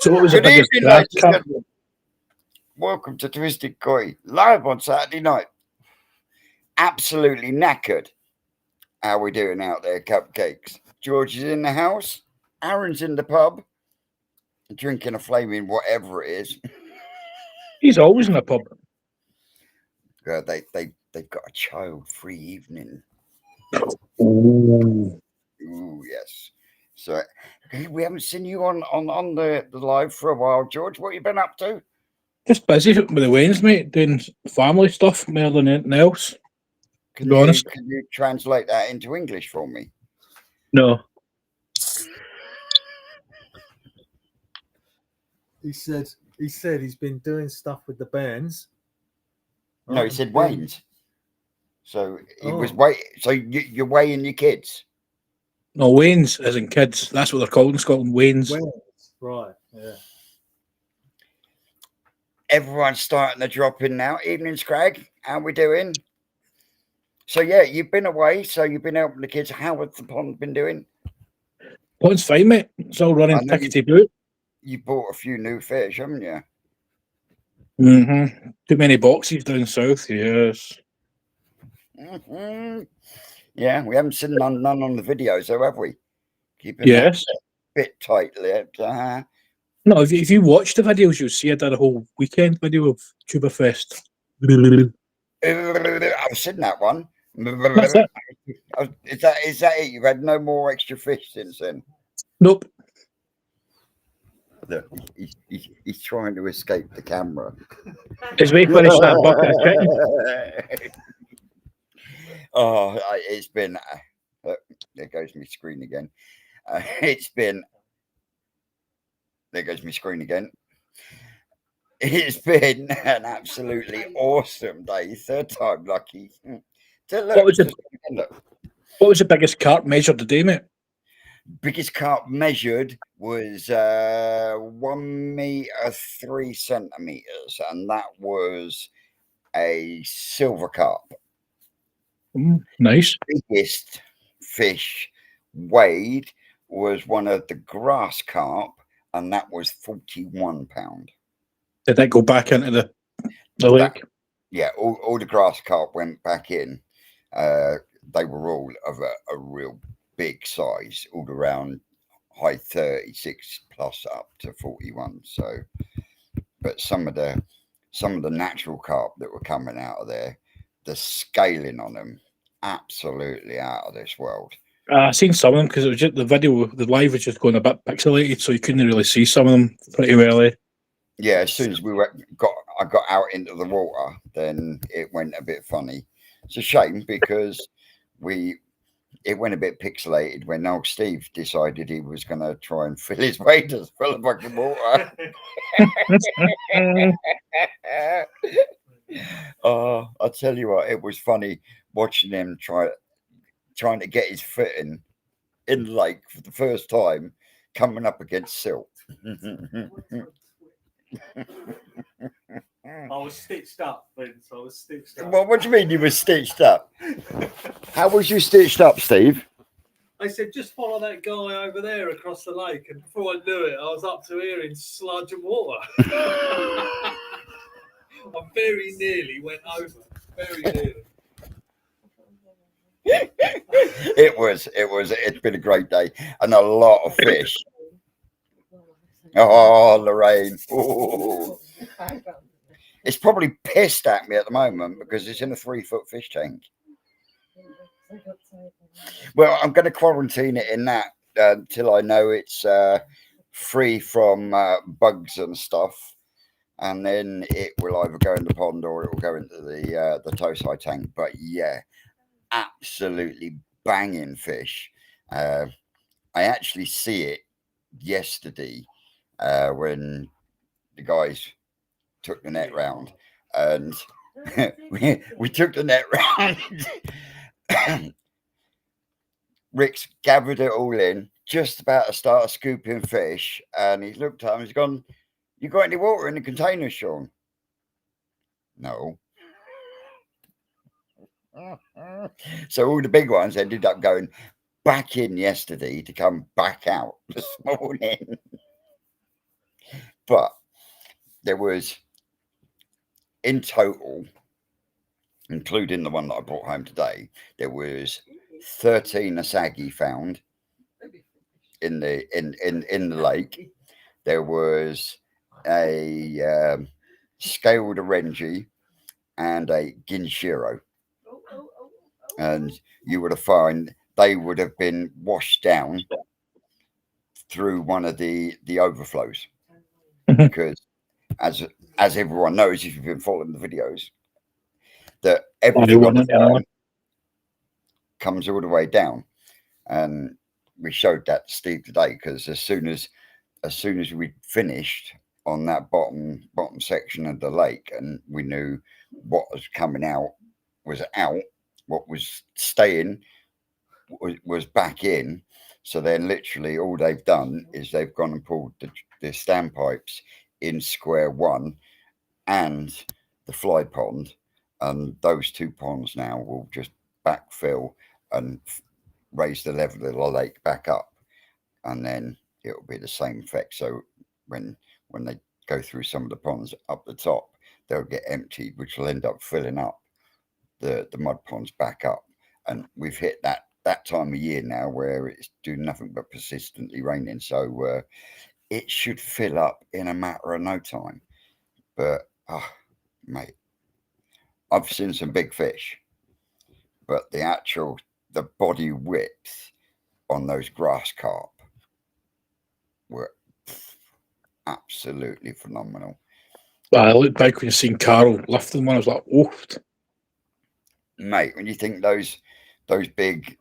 So what was the Good biggest evening, crack ladies and carp? gentlemen. Welcome to Twisted Koi, live on Saturday night. Absolutely knackered. How we doing out there, cupcakes? George is in the house. Aaron's in the pub, drinking a flaming whatever it is. He's always in a pub. They've got a child-free evening. Ooh. Ooh, yes. So we haven't seen you on the live for a while, George. What you been up to? Just busy with the Waynes, mate, doing family stuff more than anything else. To Can be you honest. can you translate that into English for me? No. He said he's been doing stuff with the bands. No, he right, said and being- Wayne's. So he was Oh. wait. So you're weighing your kids. No, Waynes isn't kids. That's what they're called in Scotland. Waynes. Bands, right? Yeah. Everyone's starting to drop in now. Evening, Scrag. How we doing? So yeah, you've been away. So you've been helping the kids. How has the pond been doing? Pond's fine, mate. It's all running I know tickety boot. You bought a few new fish, haven't you? Mm-hmm. Too many boxes down south, yes. Mm-hmm. Yeah, we haven't seen none on the videos, though, have we? Keeping Yes. that bit tight-lipped. No, if you watch the videos, you'll see I did a whole weekend video of Tuba Fest. I've seen that one. That's it. Is that it? You've had no more extra fish since then? Nope. Look, he's trying to escape the camera. It's way finished that bucket of chicken. Oh, it's been. There goes my screen again. There goes my screen again. It's been an absolutely awesome day. Third time lucky. What was the biggest carp measured today, mate? Biggest carp measured was 1 meter 3 centimeters, and that was a silver carp. Nice. Biggest fish weighed was one of the grass carp, and that was 41 pound. Did that go back into the lake? Yeah, all the grass carp went back in. They were all of a real big size, all around high 36 plus up to 41. So, but some of the natural carp that were coming out of there, the scaling on them, absolutely out of this world. I seen some of them because it was just the video, the live was just going a bit pixelated, so you couldn't really see some of them pretty well. Yeah, as soon as I got out into the water, then it went a bit funny. It's a shame because it went a bit pixelated when old Steve decided he was going to try and fill his waders full of fucking water. Oh, I'll tell you what, it was funny watching him trying to get his foot in the lake for the first time, coming up against silt. I was stitched up, Vince. I was stitched up. Well, what do you mean you were stitched up? How was you stitched up, Steve? I said, just follow that guy over there across the lake. And before I knew it, I was up to here in sludge and water. I very nearly went over. Very nearly. It's been a great day and a lot of fish. Oh, Lorraine. Ooh. It's probably pissed at me at the moment because it's in a 3-foot fish tank. Well, I'm going to quarantine it in that till I know it's free from bugs and stuff, and then it will either go in the pond or it will go into the Tosai tank. But yeah, absolutely banging fish. I actually see it yesterday when the guys took the net round, and we took the net round. Rick's gathered it all in, just about to start scooping fish, and he's looked at him, he's gone, "You got any water in the container, Sean?" No. So all the big ones ended up going back in yesterday to come back out this morning. But there was, in total, including the one that I brought home today, there was 13 asagi found in the lake. There was a scaled orangi and a ginshiro, and you would have found they would have been washed down through one of the overflows, because as everyone knows, if you've been following the videos, that everything on the farm comes all the way down. And we showed that to Steve today, because as soon as we finished on that bottom section of the lake, and we knew what was coming out was out, what was staying was back in. So then literally all they've done is they've gone and pulled the standpipes in square one and the fly pond, and those two ponds now will just backfill and raise the level of the lake back up, and then it'll be the same effect. So when they go through some of the ponds up the top, they'll get emptied, which will end up filling up the mud ponds back up. And we've hit that time of year now where it's doing nothing but persistently raining, so it should fill up in a matter of no time. But mate, I've seen some big fish, but the body width on those grass carp were absolutely phenomenal. I looked back when you seen Carol lifting one, I was like, oh. Mate, when you think those big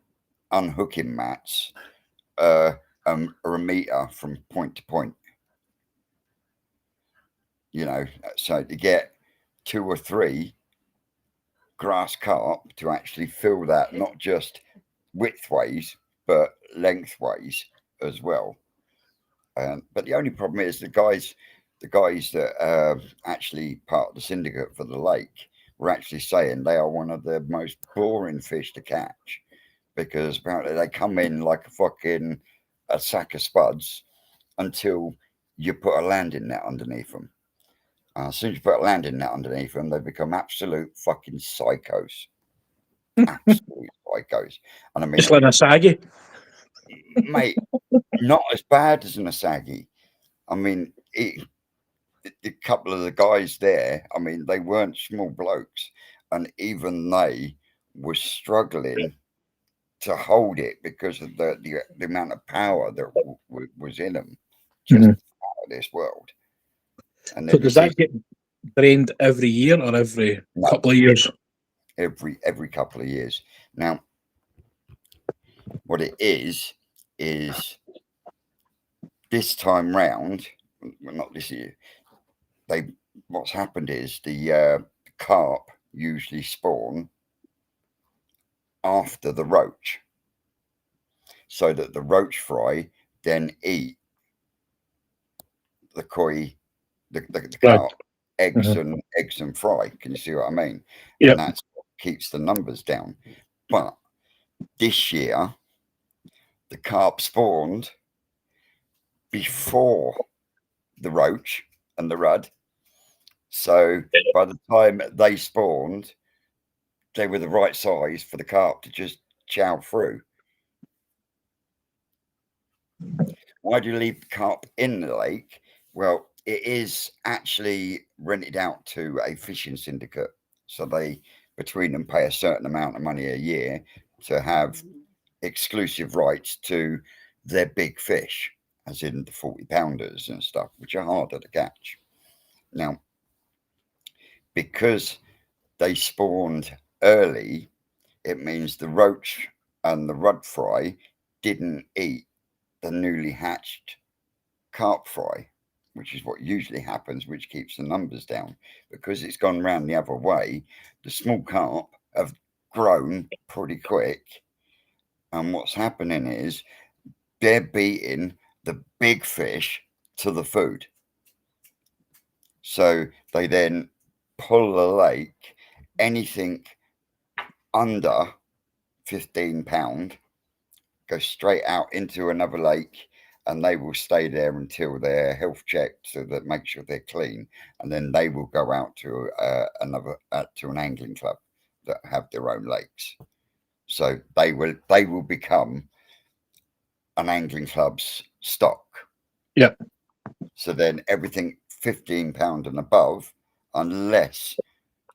unhooking mats are a meter from point to point, you know, so to get 2 or 3 grass carp to actually fill that, not just widthways but lengthways as well. But the only problem is the guys that are actually part of the syndicate for the lake were actually saying they are one of the most boring fish to catch, because apparently they come in like a sack of spuds until you put a landing net underneath them. As soon as you put a landing net underneath them, they become absolute fucking psychos. Absolute psychos. And I mean, Just like a saggy. mate, not as bad as an asagi. I mean, a couple of the guys there, I mean, they weren't small blokes, and even they were struggling to hold it because of the amount of power that was in them, just out of this world. And so does that get drained every year or every couple of years? Every couple of years. Now, what it is this time round, well, not this year, what's happened is the carp usually spawn after the roach, so that the roach fry then eat the koi, the carp eggs and fry. Can you see what I mean? Yeah. And that's what keeps the numbers down. But this year the carp spawned before the roach and the rudd, so by the time they spawned, they were the right size for the carp to just chow through. Why do you leave the carp in the lake? Well, it is actually rented out to a fishing syndicate, so they between them pay a certain amount of money a year to have exclusive rights to their big fish, as in the 40-pounders and stuff, which are harder to catch. Now, because they spawned early, it means the roach and the rudd fry didn't eat the newly hatched carp fry, which is what usually happens, which keeps the numbers down. Because it's gone round the other way, the small carp have grown pretty quick, and what's happening is they're beating the big fish to the food. So they then pull the lake, anything under 15 pound goes straight out into another lake, and they will stay there until they're health checked, so that make sure they're clean, and then they will go out to to an angling club that have their own lakes. So they will become an angling club's stock. Yep. So then everything £15 and above, unless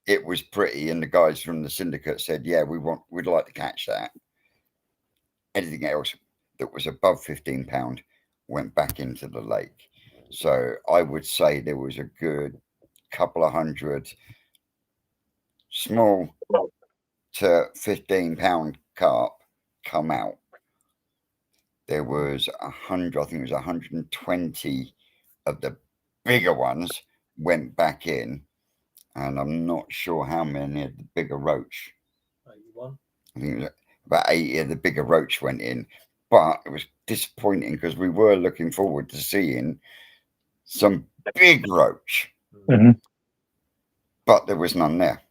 it was pretty and the guys from the syndicate said, yeah, we'd like to catch that. Anything else that was above £15 went back into the lake. So I would say there was a good couple of hundred small to £15 carp come out. There was 100, I think it was 120 of the bigger ones went back in, and I'm not sure how many of the bigger roach. 81. I think it was about 80 of the bigger roach went in, but it was disappointing because we were looking forward to seeing some big roach, Mhm. but there was none there,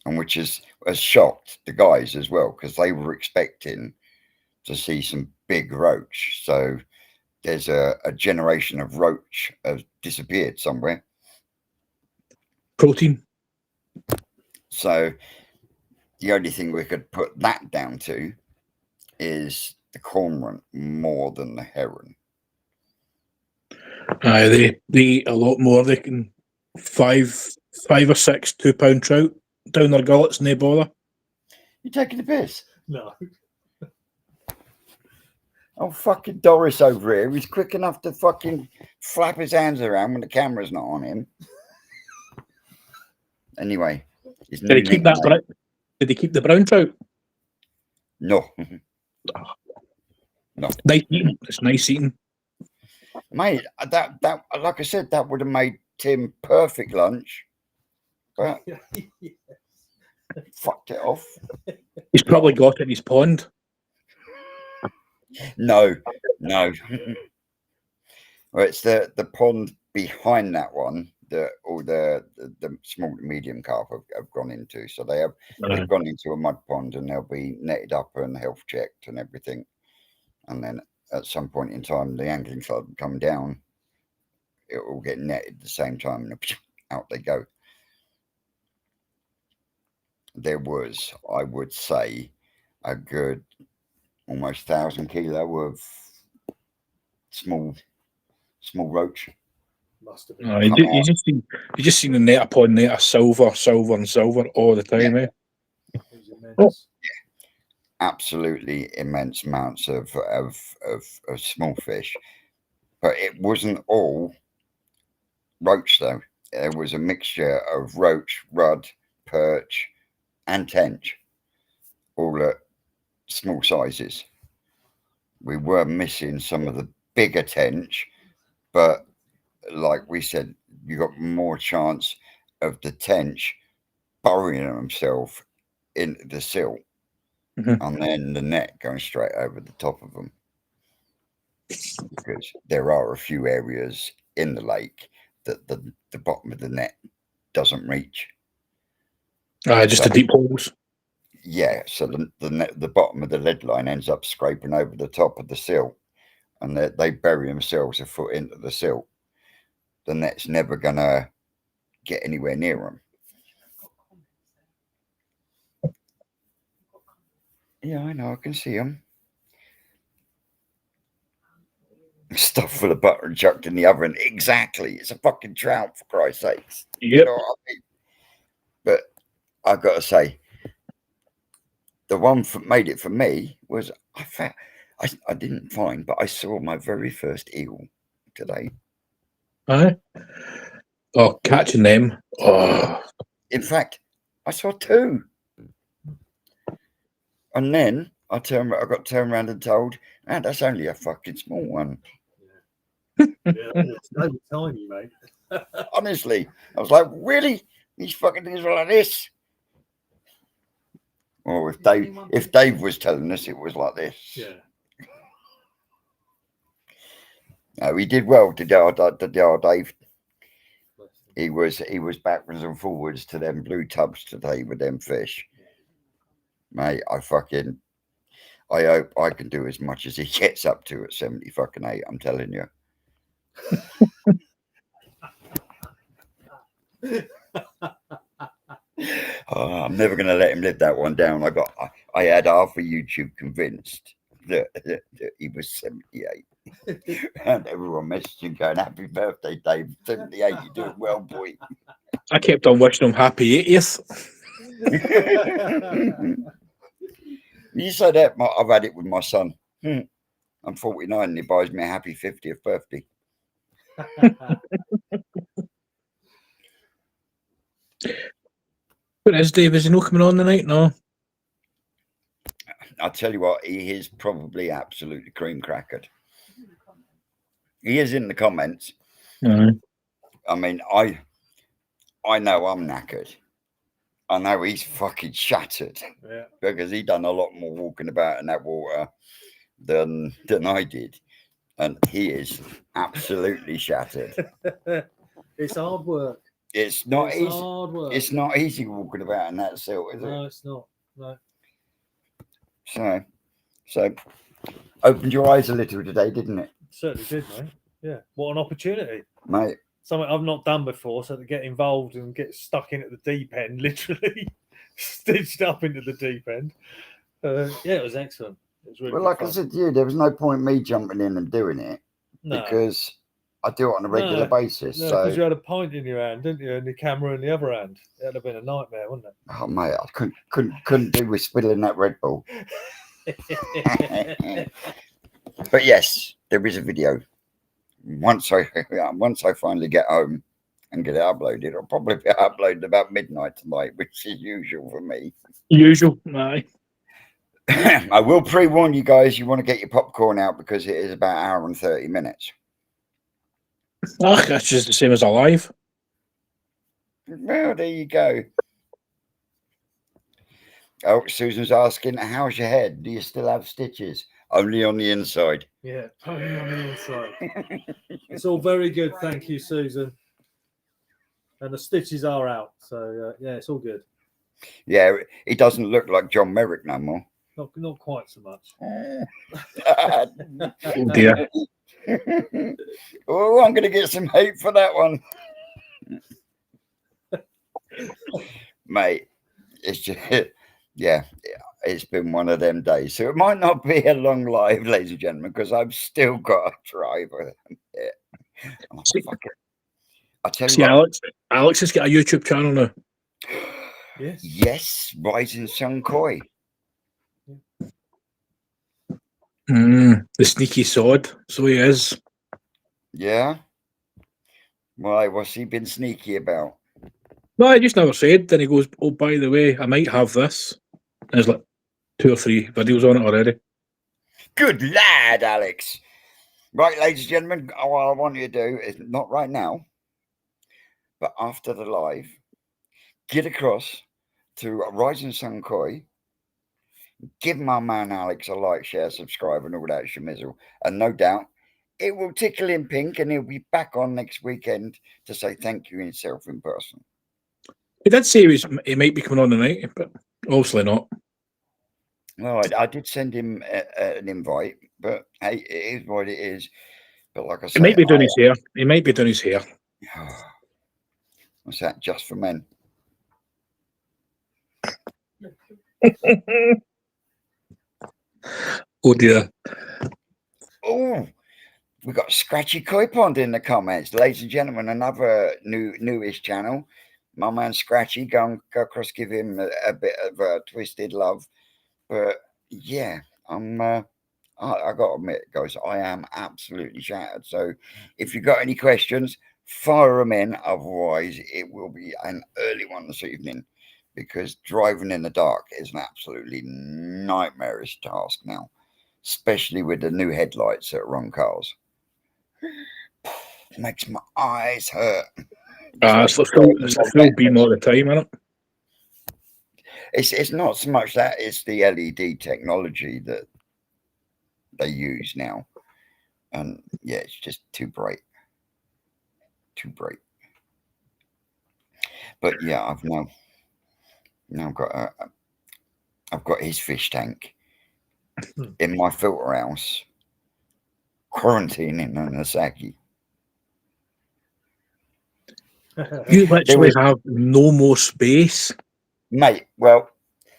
and which has shocked the guys as well, because they were expecting to see some big roach. So there's a generation of roach have disappeared somewhere. Protein. So the only thing we could put that down to is the cormorant more than the heron. They eat a lot more. They can five or six 2 pound trout down their gullets, no bother. You taking the piss? No. Oh, fucking Doris over here. He's quick enough to fucking flap his hands around when the camera's not on him. Anyway, his Did new they keep that? nickname- Did they keep the brown trout? No. Nice eating. It's nice eating. Mate, that like I said, that would have made Tim perfect lunch. But fucked it off. He's probably got it in his pond. No. Well, it's the pond behind that one that all the small to medium carp have gone into. So they've gone into a mud pond, and they'll be netted up and health checked and everything. And then at some point in time, the angling club will come down. It will get netted at the same time, and out they go. There was, I would say, a good almost 1,000 kilo of small roach. Must have been. You just seen the net upon net of silver all the time, eh? It was immense. Absolutely immense amounts of small fish, but it wasn't all roach though. There was a mixture of roach, rudd, perch, and tench, all at small sizes. We were missing some of the bigger tench, but like we said, you got more chance of the tench burying himself into the silt, and then the net going straight over the top of them. Because there are a few areas in the lake that the bottom of the net doesn't reach. Just the deep holes. Yeah, so the bottom of the lead line ends up scraping over the top of the silt, and they bury themselves a foot into the silt. The net's never gonna get anywhere near them. Yeah, I know. I can see them. Stuff full of butter and chucked in the oven. Exactly. It's a fucking trout, for Christ's sakes. Yep. You know what I mean? But I've got to say, the one that made it for me was I didn't find, but I saw my very first eel today. Aye. Oh, catching them. Oh, In fact, I saw two. And then I got turned around and told, that's only a fucking small one. Yeah, they were tiny, mate. Honestly, I was like, really? These fucking things were like this? Or if Dave was telling us, it was like this. Yeah. No, he did well to Dave. He was backwards and forwards to them blue tubs today with them fish. Mate, I hope I can do as much as he gets up to at 70 fucking 8. I'm telling you. Oh, I'm never going to let him live that one down. I had half of YouTube convinced that he was 78. And everyone messaging going, "Happy birthday, Dave. 78, you're doing well, boy." I kept on wishing him happy 80th. You say that, I've had it with my son. I'm 49 and he buys me a happy 50th birthday. What is Dave? Is he not coming on tonight? No. I'll tell you what, he is probably absolutely cream crackered. He is in the comments. No. I mean, I know I'm knackered. I know he's fucking shattered. Yeah. Because he done a lot more walking about in that water than I did. And he is absolutely shattered. It's hard work. It's not easy. Hard work. It's not easy walking about in that silt, is No, it? it's not. No. So opened your eyes a little today, didn't it, Certainly did, mate. Yeah. What an opportunity. mate? Something I've not done before. So to get involved and get stuck in at the deep end, literally stitched up into the deep end. Yeah, it was excellent. It was really Well, good like fun. I said to you, there was no point me jumping in and doing it No. because I do it on a regular basis. No, So, because you had a pint in your hand, didn't you? And the camera in the other hand. It'd have been a nightmare, wouldn't oh mate, I couldn't do with spilling that Red Bull. it? But yes, there is a video. Once I finally get home and get it uploaded, it'll probably be uploaded about midnight tonight, which is usual for me. Usual. Aye. I will pre-warn you guys, you want to get your popcorn out because it is about an hour and 30 minutes. Ah, that's just the same as Alive. Well, there you go. Oh, Susan's asking, how's your head? Do you still have stitches? Only on the inside. Yeah, only on the inside. It's all very good, thank you, Susan. And the stitches are out, so yeah, it's all good. Yeah, he doesn't look like John Merrick no more. Not quite so much. Oh dear. Oh, I'm going to get some hate for that one. Mate, it's just, yeah, it's been one of them days. So it might not be a long live, ladies and gentlemen, because I've still got a driver. Yeah. Oh, fuck it. I'll tell See, you what. Alex has got a YouTube channel now. Yes. Yes, Rising Sun Koi. The sneaky sod. So he is. Yeah. Why? What's he been sneaky about? No, I just never said. Then he goes, "Oh, by the way, I might have this." And there's like 2 or 3 videos on it already. Good lad, Alex. Right, ladies and gentlemen, what I want you to do is not right now, but after the live, get across to Rising Sun Koi. Give my man Alex a like, share, subscribe, and all that shemizzle. And no doubt, it will tickle him pink, and he'll be back on next weekend to say thank you himself in person. He did say he might be coming on tonight, but obviously not. Well, I did send him an invite, but hey, it is what it is. But like I said, He might be doing his hair. He might be doing his hair. What's that? Just for men. Oh dear. Oh, we got Scratchy Koi Pond in the comments, ladies and gentlemen. Another newish channel. My man Scratchy, go across, give him a bit of twisted love. But yeah, I got to admit, guys, I am absolutely shattered. So if you've got any questions, fire them in. Otherwise, it will be an early one this evening because driving in the dark is an absolutely nightmarish task now, especially with the new headlights that are on cars. It makes my eyes hurt. It's the full beam all the time, isn't it? It's not so much that, it's the LED technology that they use now. And yeah, it's just too bright. Too bright. But yeah, I've now got I've got his fish tank in my filter house, quarantining an Asagi. You literally was- have no more space. Mate, well,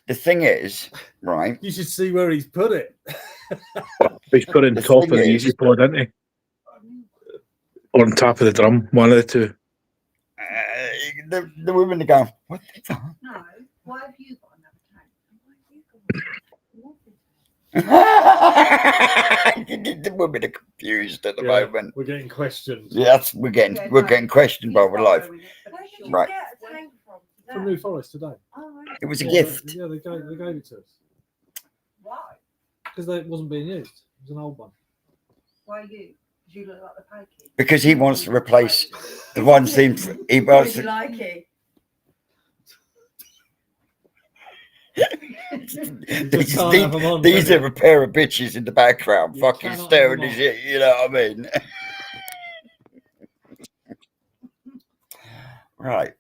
the thing is, right? You should see where he's put it. He's put in The top thing of the is- easy pod, isn't he? Or on top of the drum, one of the two. The women are going, what the fuck? No, why have you got another tank? The women are confused at the Yeah. moment. We're getting questions. Yes, we're getting questioned by our life. Where did you Right. get a tank from From today? New Forest today. Oh, right. It was a Yeah, gift Yeah, they gave it to us Why? because it wasn't being used. It was an old one. Why you? 'Cause you look like the pokey. because he wants to replace the ones he Why wants. do you like it? These, can't have 'em on, these can are a pair of bitches in the background, You fucking cannot staring have 'em at you. You know what I mean? Right.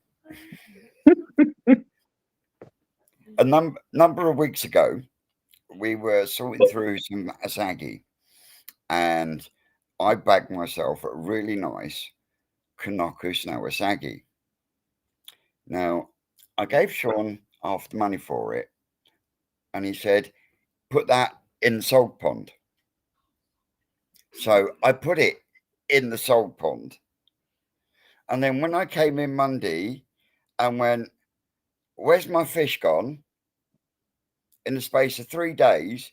A number of weeks ago, we were sorting through some Asagi, and I bagged myself a really nice Kanoku Snow Asagi. Now, I gave Sean half the money for it, and he said, put that in the salt pond. So I put it in the salt pond. And then when I came in Monday and went, where's my fish gone? In the space of 3 days,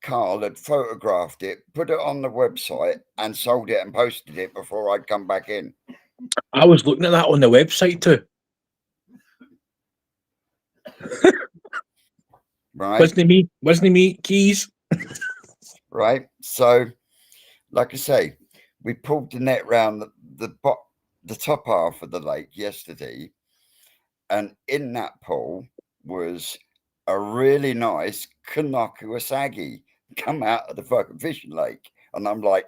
Carl had photographed it, put it on the website, and sold it and posted it before I'd come back in. I was looking at that on the website too. Right. Wasn't he me, Keys? Right. So, like I say, we pulled the net round the top half of the lake yesterday, and in that pool was a really nice Kanoku Asagi come out of the fucking fishing lake. And I'm like,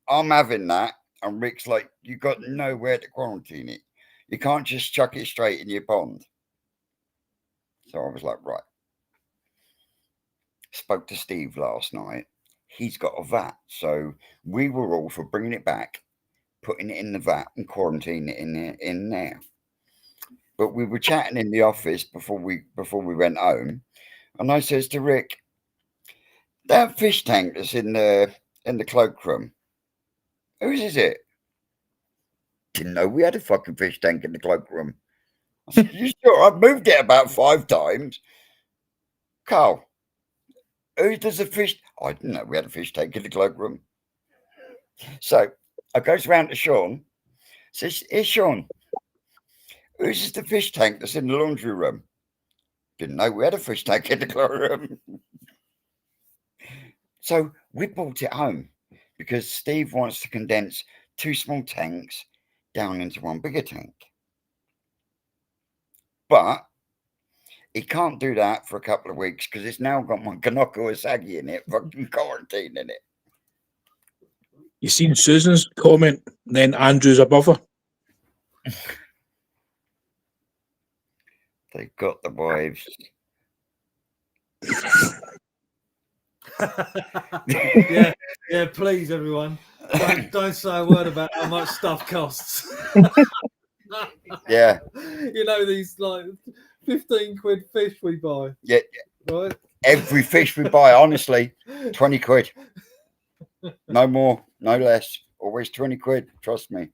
I'm having that. And Rick's like, you got nowhere to quarantine it. You can't just chuck it straight in your pond. So I was like, right. Spoke to Steve last night. He's got a vat. So we were all for bringing it back, putting it in the vat and quarantining it in there. But we were chatting in the office before we went home, and I says to Rick, that fish tank that's in the cloakroom, whose is it? Didn't know we had a fucking fish tank in the cloakroom. I said, you sure? I've moved it about 5 times. Carl, who does the fish? I didn't know we had a fish tank in the cloakroom. So I goes round to Sean, says, hey Sean, whose is the fish tank that's in the laundry room? Didn't know we had a fish tank in the cloakroom. So we brought it home because Steve wants to condense 2 small tanks down into 1 bigger tank. But he can't do that for a couple of weeks because it's now got my Kanoku Asagi in it, fucking quarantine in it. You seen Susan's comment, then Andrew's above her. They got the wives. yeah, please, everyone. Don't say a word about how much stuff costs. Yeah. You know, these like 15 quid fish we buy, Yeah. right? Every fish we buy, honestly, 20 quid. No more, no less. Always 20 quid. Trust me.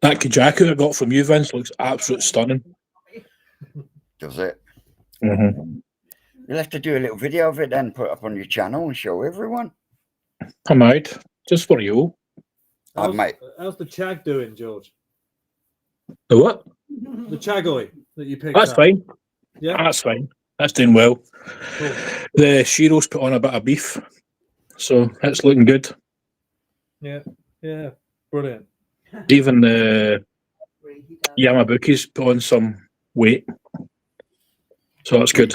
That Kajaku I got from you, Vince, looks absolutely stunning. Does it? Mm-hmm. You'll have to do a little video of it then, put it up on your channel and show everyone. I might, just for you. Mate. How's the chag doing, George? The what? The chagoi that you picked That's up. fine. Yeah. That's fine. That's doing well. Cool. The Shiro's put on a bit of beef, so that's looking good. Yeah, brilliant. Even the Yamabuki's put on some weight, so that's good.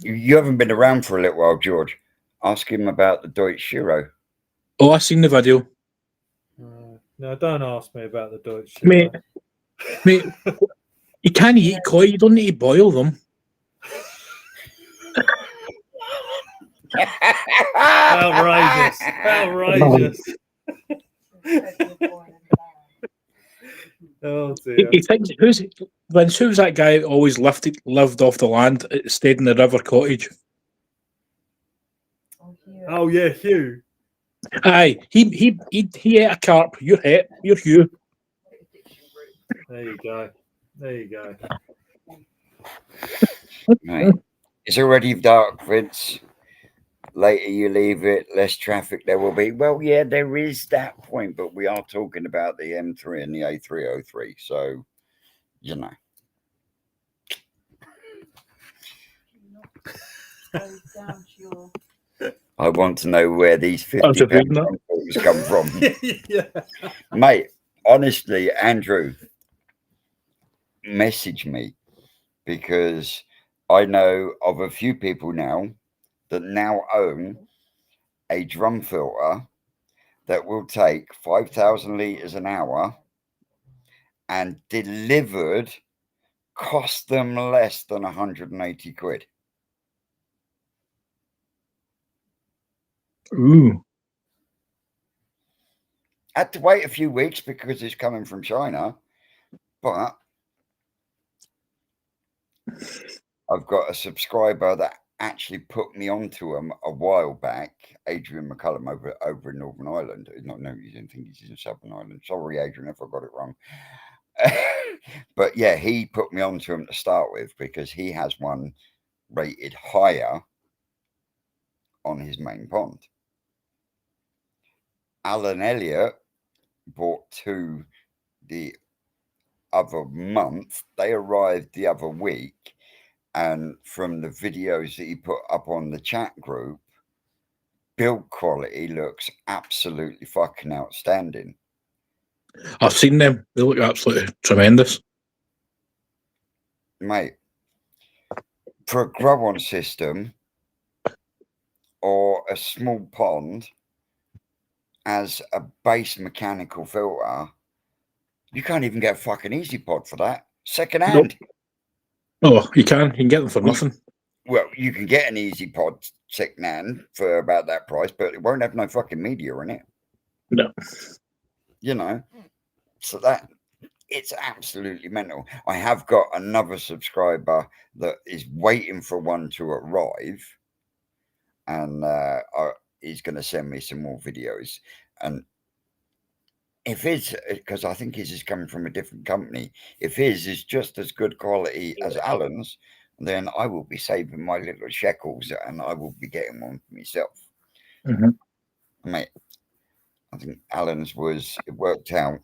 You haven't been around for a little while, George. Ask him about the Deutsche Shiro. Oh, I seen the video, No, don't ask me about the Deutsche. mate. Mate, You can't eat koi. You don't need to boil them. Outrageous. Outrageous. Oh dear. He thinks Vince, who's that guy that always lived off the land, stayed in the river cottage? Oh yeah, Hugh. Aye, he ate a carp. You're Hugh. There you go. There you go. Right. It's already dark, Vince. Later you leave it, less traffic there will be. Well, yeah, there is that point, but we are talking about the M3 and the A303. So, you know. I want to know where these 50 pound come from. Yeah. Mate, honestly, Andrew, message me, because I know of a few people now that now own a drum filter that will take 5,000 litres an hour and delivered cost them less than 180 quid. Ooh. Had to wait a few weeks because it's coming from China, but I've got a subscriber that actually put me onto him a while back, Adrian McCullum over in Northern Ireland. No, you didn't think he's in Southern Ireland. Sorry, Adrian, if I got it wrong. But yeah, he put me onto him to start with because he has one rated higher on his main pond. Alan Elliott bought two the other month. They arrived the other week. And from the videos that he put up on the chat group, build quality looks absolutely fucking outstanding. I've seen them. They look absolutely tremendous. Mate, for a grow-on system or a small pond as a base mechanical filter, you can't even get a fucking Easy Pod for that. Second hand. Nope. Oh, you can get them for nothing. Well, you can get an Easy Pod second hand for about that price, but it won't have no fucking media in it. No. You know, so that it's absolutely mental. I have got another subscriber that is waiting for one to arrive, and he's going to send me some more videos. And if his, because I think his is coming from a different company, if his is just as good quality as Alan's, then I will be saving my little shekels and I will be getting one for myself. Mm-hmm. Mate, I think Alan's it worked out,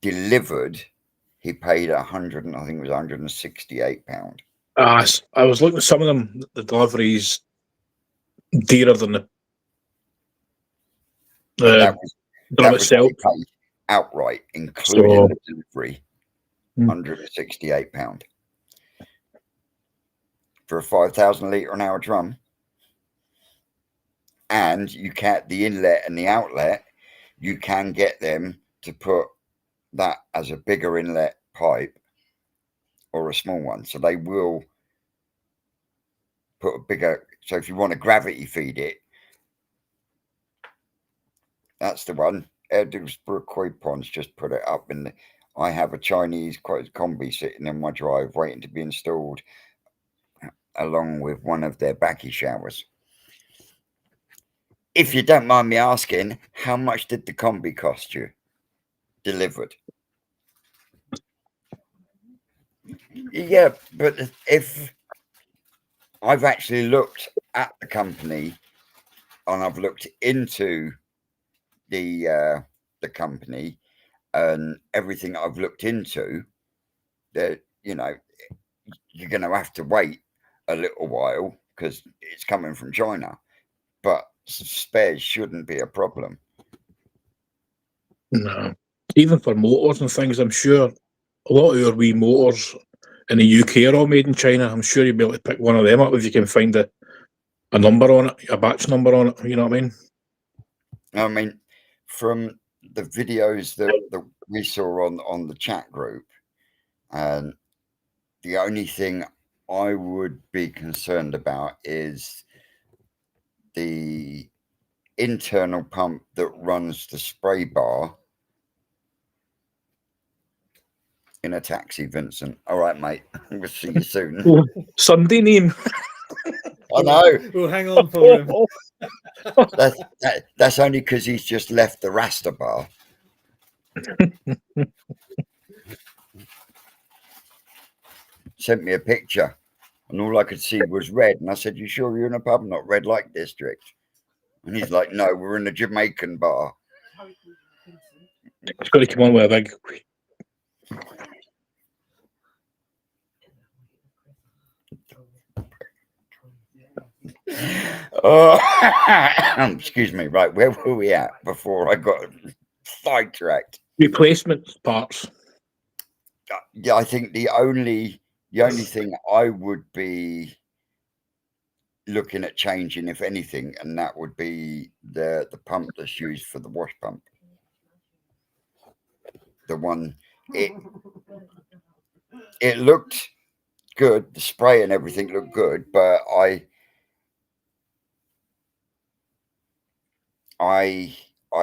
delivered, he paid I think it was £168. I was looking at some of them, the deliveries dearer than the drum itself. Outright, including the delivery, £168 for a 5,000 litre an hour drum. And you can't, the inlet and the outlet, you can get them to put that as a bigger inlet pipe or a small one. So they will put a bigger, so if you want to gravity feed it, that's the one. Edinburgh Koi Ponds just put it up, and I have a Chinese combi sitting in my drive waiting to be installed along with one of their backy showers. If you don't mind me asking, how much did the combi cost you delivered? Yeah, but if I've actually looked at the company and I've looked into the company and everything I've looked into, that, you know, you're going to have to wait a little while because it's coming from China, but spares shouldn't be a problem. No, even for motors and things, I'm sure a lot of your wee motors in the UK are all made in China. I'm sure you'll be able to pick one of them up if you can find a number on it, a batch number on it. You know what I mean? I mean, from the videos that we saw on the chat group, and The only thing I would be concerned about is the internal pump that runs the spray bar in a taxi, Vincent. All right, mate. We'll see you soon. Oh, Sunday name. I know. We'll hang on for him. That's only because he's just left the Rasta bar. Sent me a picture, and all I could see was red. And I said, "You sure you're in a pub, not red light district?" And he's like, "No, we're in a Jamaican bar." It's got to come on with a big. Oh, excuse me. Right, where were we at before I got sidetracked? Replacement parts. Yeah, I think the only thing I would be looking at changing, if anything, and that would be the pump that's used for the wash pump. The one it looked good, the spray and everything looked good, but I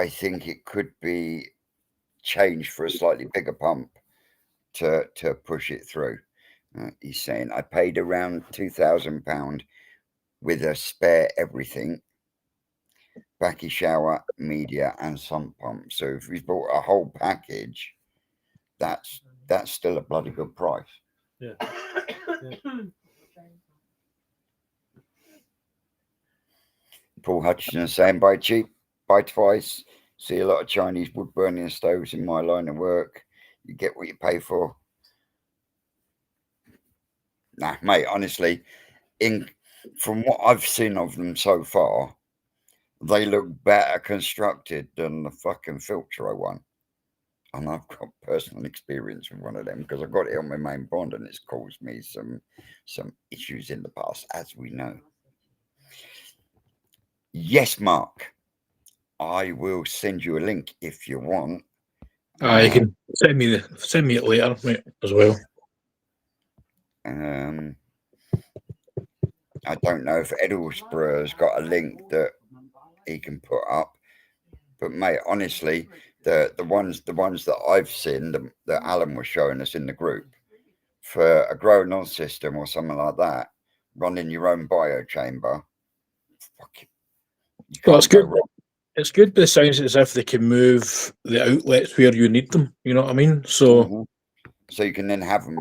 think it could be changed for a slightly bigger pump to push it through. He's saying I paid around £2,000 with a spare everything, backy shower, media, and sump pump. So if we bought a whole package, that's still a bloody good price. Yeah. Paul Hutchinson is saying buy cheap, buy twice. See a lot of Chinese wood burning stoves in my line of work. You get what you pay for. Nah, mate, honestly, from what I've seen of them so far, they look better constructed than the fucking Filtro one. And I've got personal experience with one of them because I got it on my main bond and it's caused me some issues in the past, as we know. Yes, Mark. I will send you a link if you want. You can send me it later, mate, as well. I don't know if Edelsborough has got a link that he can put up, but mate, honestly, the ones that I've seen that Alan was showing us in the group for a growing on system or something like that, running your own bio chamber. Well, it's good. It's good, but it sounds as if they can move the outlets where you need them. You know what I mean? So, so you can then have them,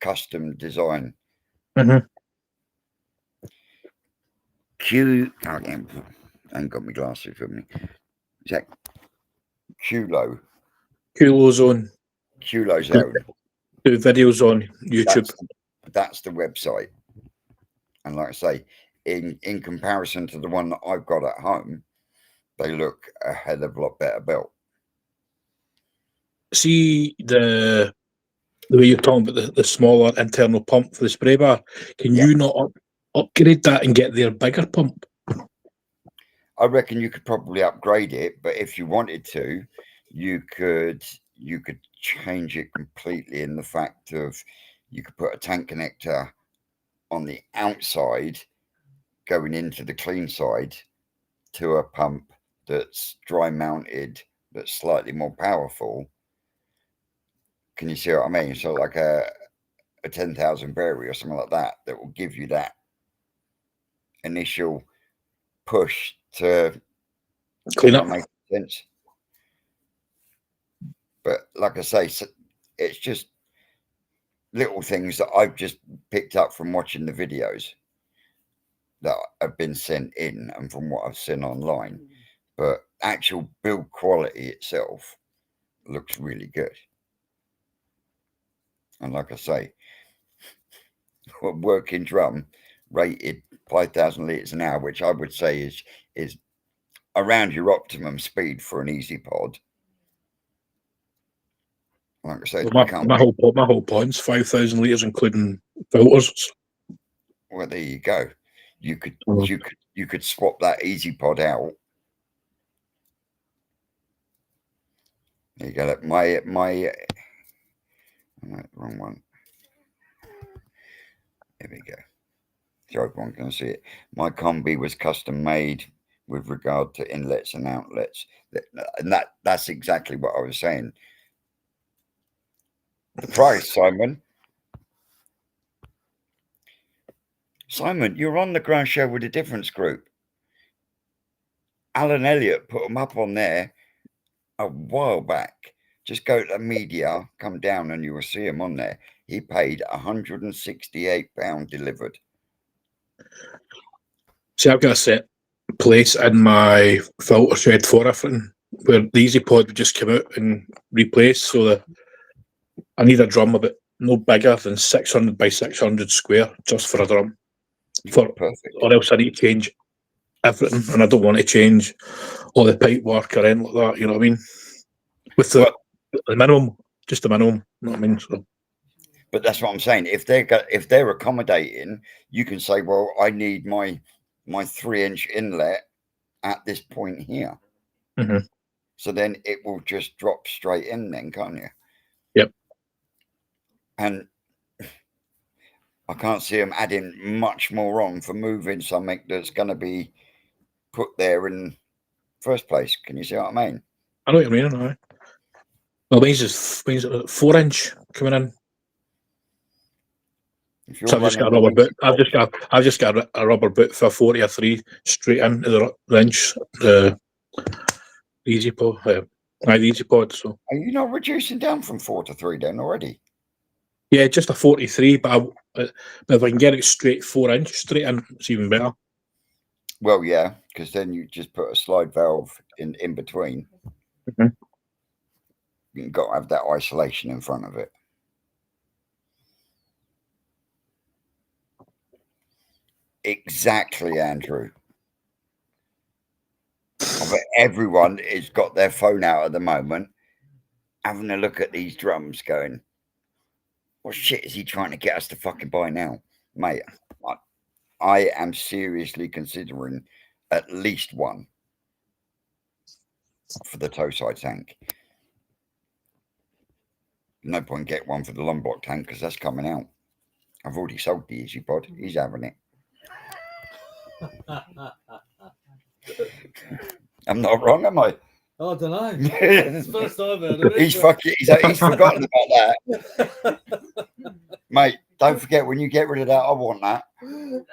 custom design. I ain't got my glasses with me. Is that Culo? Culo Zone. Culo Zone. Do videos on YouTube. That's the website. And like I say, in comparison to the one that I've got at home, they look a hell of a lot better built. See the way you're talking about the smaller internal pump for the spray bar. Can you not upgrade that and get their bigger pump? I reckon you could probably upgrade it, but if you wanted to, you could change it completely in the fact of you could put a tank connector on the outside going into the clean side to a pump that's dry mounted, that's slightly more powerful. Can you see what I mean? So like a 10,000 Berry or something like that will give you that initial push to clean up. Make sense. But like I say, it's just little things that I've just picked up from watching the videos that have been sent in and from what I've seen online. But actual build quality itself looks really good. And like I say, a working drum rated 5,000 litres an hour, which I would say is around your optimum speed for an easy pod. Like I said, Well, my whole pod's 5,000 litres, including filters. Well, there you go. You could swap that easy pod out. There you go. My wrong one. There we go. So everyone can see it. My combi was custom made with regard to inlets and outlets. And that's exactly what I was saying. The price, Simon. Simon, you're on the Ground Show with a Difference group. Alan Elliott put them up on there a while back. Just go to the media, come down, and you will see him on there. He paid £168 delivered. See, I've got a set place in my filter shed for everything where the Easy Pod would just come out and replace. So that I need a drum a bit no bigger than 600 by 600 square just for a drum. Perfect. Or else I need to change everything, and I don't want to change all the pipe work or anything like that. You know what I mean? With the minimum, just the minimum. You know what I mean? So. But that's what I'm saying. If they're accommodating, you can say, well, I need my 3-inch inlet at this point here. Mm-hmm. So then it will just drop straight in then, can't you? Yep. And I can't see them adding much more on for moving something that's going to be put there in first place. Can you see what I mean? I know what you mean. Right? Well, mine's 4-inch coming in. So I've just got a rubber boot. I've just got a rubber boot for 43 straight into the inch. The Easy Pod, the Easy Pod. So are you not reducing down from 4 to 3 then already? yeah, just a 43. But if I can get it straight 4-inch straight in, it's even better. Well, yeah, because then you just put a slide valve in between. Mm-hmm. You've got to have that isolation in front of it. Exactly, Andrew. I bet everyone has got their phone out at the moment, having a look at these drums going, what shit is he trying to get us to fucking buy now? Mate, I am seriously considering at least one for the toe side tank. No point get one for the Lombok tank because that's coming out. I've already sold the Easy Pod. He's having it. I'm not wrong, am I? I don't know. It's the first I've heard of it. He's forgotten about that. Mate, don't forget when you get rid of that, I want that.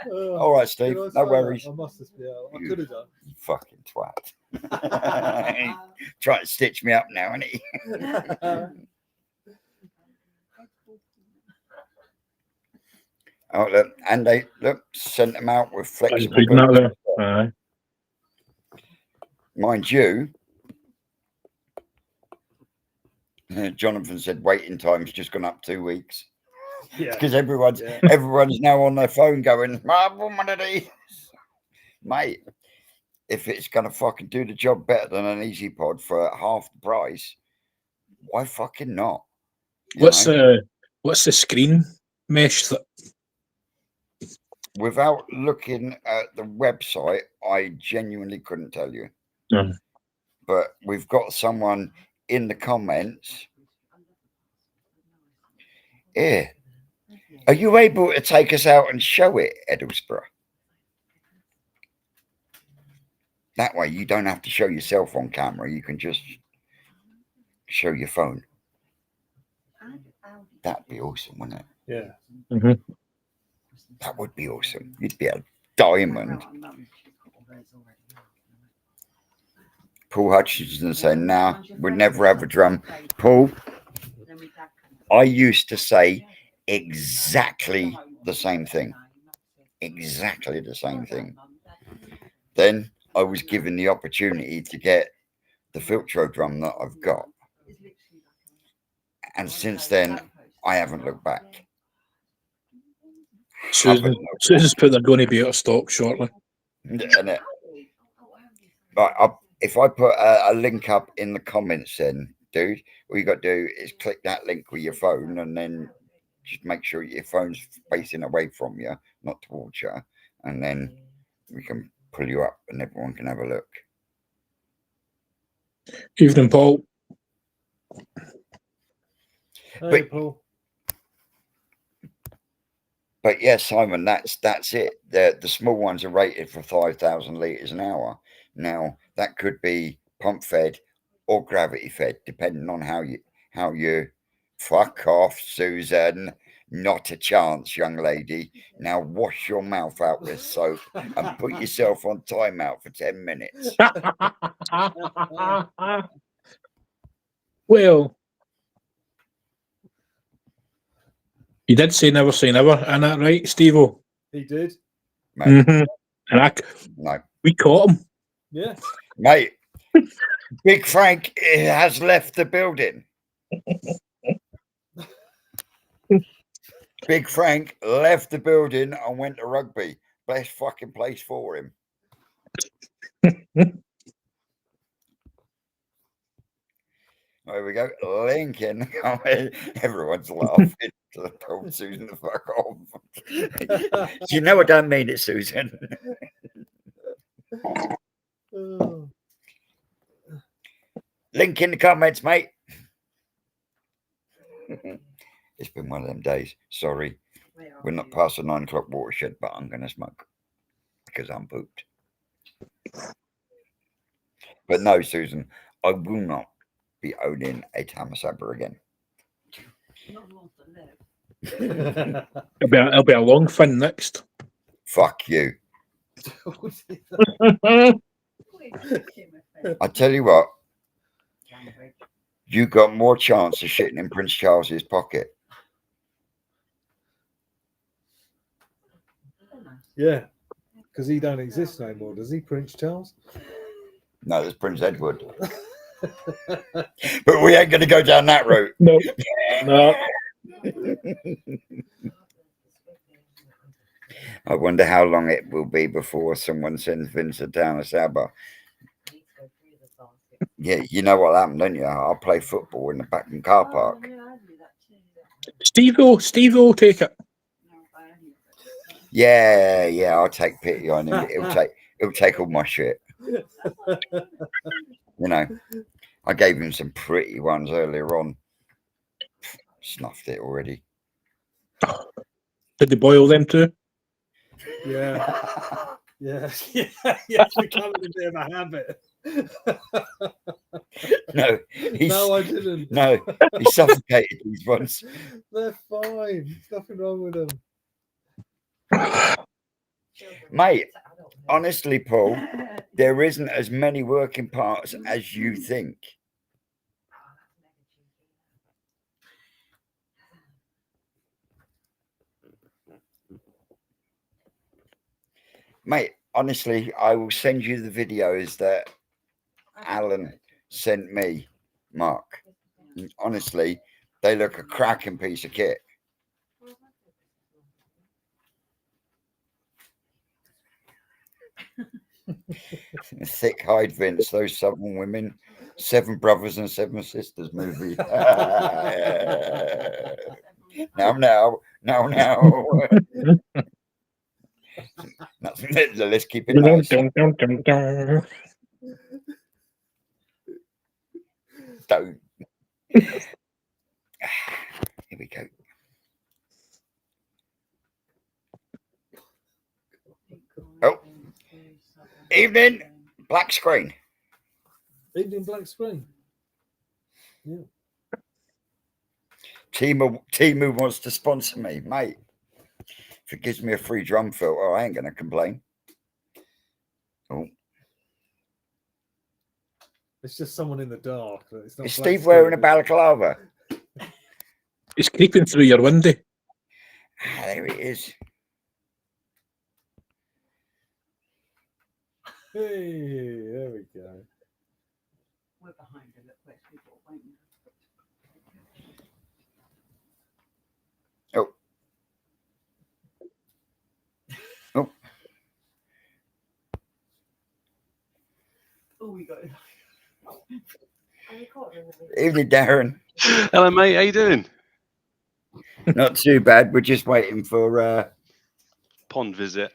All right, Steve. No worries. I must have been. I could have done. You fucking twat. Trying to stitch me up now, isn't he? Oh, look, and they sent them out with flexible. Mind you, Jonathan said waiting time's just gone up 2 weeks. Yeah, because everyone's now on their phone going, I want one of these. Mate, if it's gonna fucking do the job better than an Easy Pod for half the price, why fucking not? What's the screen mesh that? Without looking at the website, I genuinely couldn't tell you. No. But we've got someone in the comments. Yeah. Are you able to take us out and show it, Edlesborough? That way you don't have to show yourself on camera. You can just show your phone. That'd be awesome, wouldn't it? yeah. Mm-hmm. That would be awesome. You'd be a diamond. Paul Hutchinson saying, "Now we'd never have a drum." Paul, I used to say exactly the same thing. Exactly the same thing. Then I was given the opportunity to get the Filtro drum that I've got. And since then, I haven't looked back. Susan's put they're going to be out of stock shortly. But if I put a link up in the comments, then, dude, all you got to do is click that link with your phone and then just make sure your phone's facing away from you, not towards you. And then we can pull you up and everyone can have a look. Evening, Paul. Hey, Paul. But yeah, Simon, that's it. The small ones are rated for 5,000 litres an hour. Now that could be pump fed or gravity fed, depending on how you fuck off, Susan. Not a chance, young lady. Now wash your mouth out with soap and put yourself on timeout for 10 minutes. Well, you did say never say never, isn't that right, Steve-O? He did. Mate, And no. we caught him. Yeah. Mate, Big Frank has left the building. Big Frank left the building and went to rugby. Best fucking place for him. There we go. Lincoln. Everyone's laughing. Told Susan to fuck off. You know I don't mean it, Susan. Oh. Link in the comments, mate. It's been one of them days. Sorry. We're not past the 9 o'clock watershed, but I'm going to smoke because I'm pooped. But no, Susan, I will not be owning a Tamasaba again. It'll be a long fin next. Fuck you. I tell you what, you got more chance of shitting in Prince Charles's pocket. Yeah, because he don't exist no more, does he, Prince Charles? No, there's Prince Edward. But we ain't going to go down that route. No, no. I wonder how long it will be before someone sends Vincent down a Saba. Yeah, you know what happened, don't you? I'll play football in the back in car park. Steve-O will take it. Yeah, I'll take pity on him. It'll take all my shit. You know, I gave him some pretty ones earlier on. Snuffed it already. Did they boil them too? Yeah. Yeah. It's becoming a bit of a habit. No, No, I didn't. No, he suffocated these ones. They're fine. There's nothing wrong with them. Mate, honestly, Paul, there isn't as many working parts as you think. Mate, honestly, I will send you the videos that Alan sent me, Mark. Honestly, they look a cracking piece of kit. Thick hide, Vince, those Southern women. 7 Brothers and 7 Sisters movie. No. Let's keep it nice. Don't. Here we go. Oh, evening, black screen. Evening black screen. Yeah. Timu wants to sponsor me, mate. If it gives me a free drum filter, I ain't gonna complain. Oh, It's just someone in the dark. It's not is black Steve wearing a screen. balaclava? It's creeping through your window. Ah, there it is. Hey, there we go. We're behind a little bit, people, won't we? Oh. Oh, we got it. Evening, Darren. Hello, mate. How you doing? Not too bad. We're just waiting for Pond visit.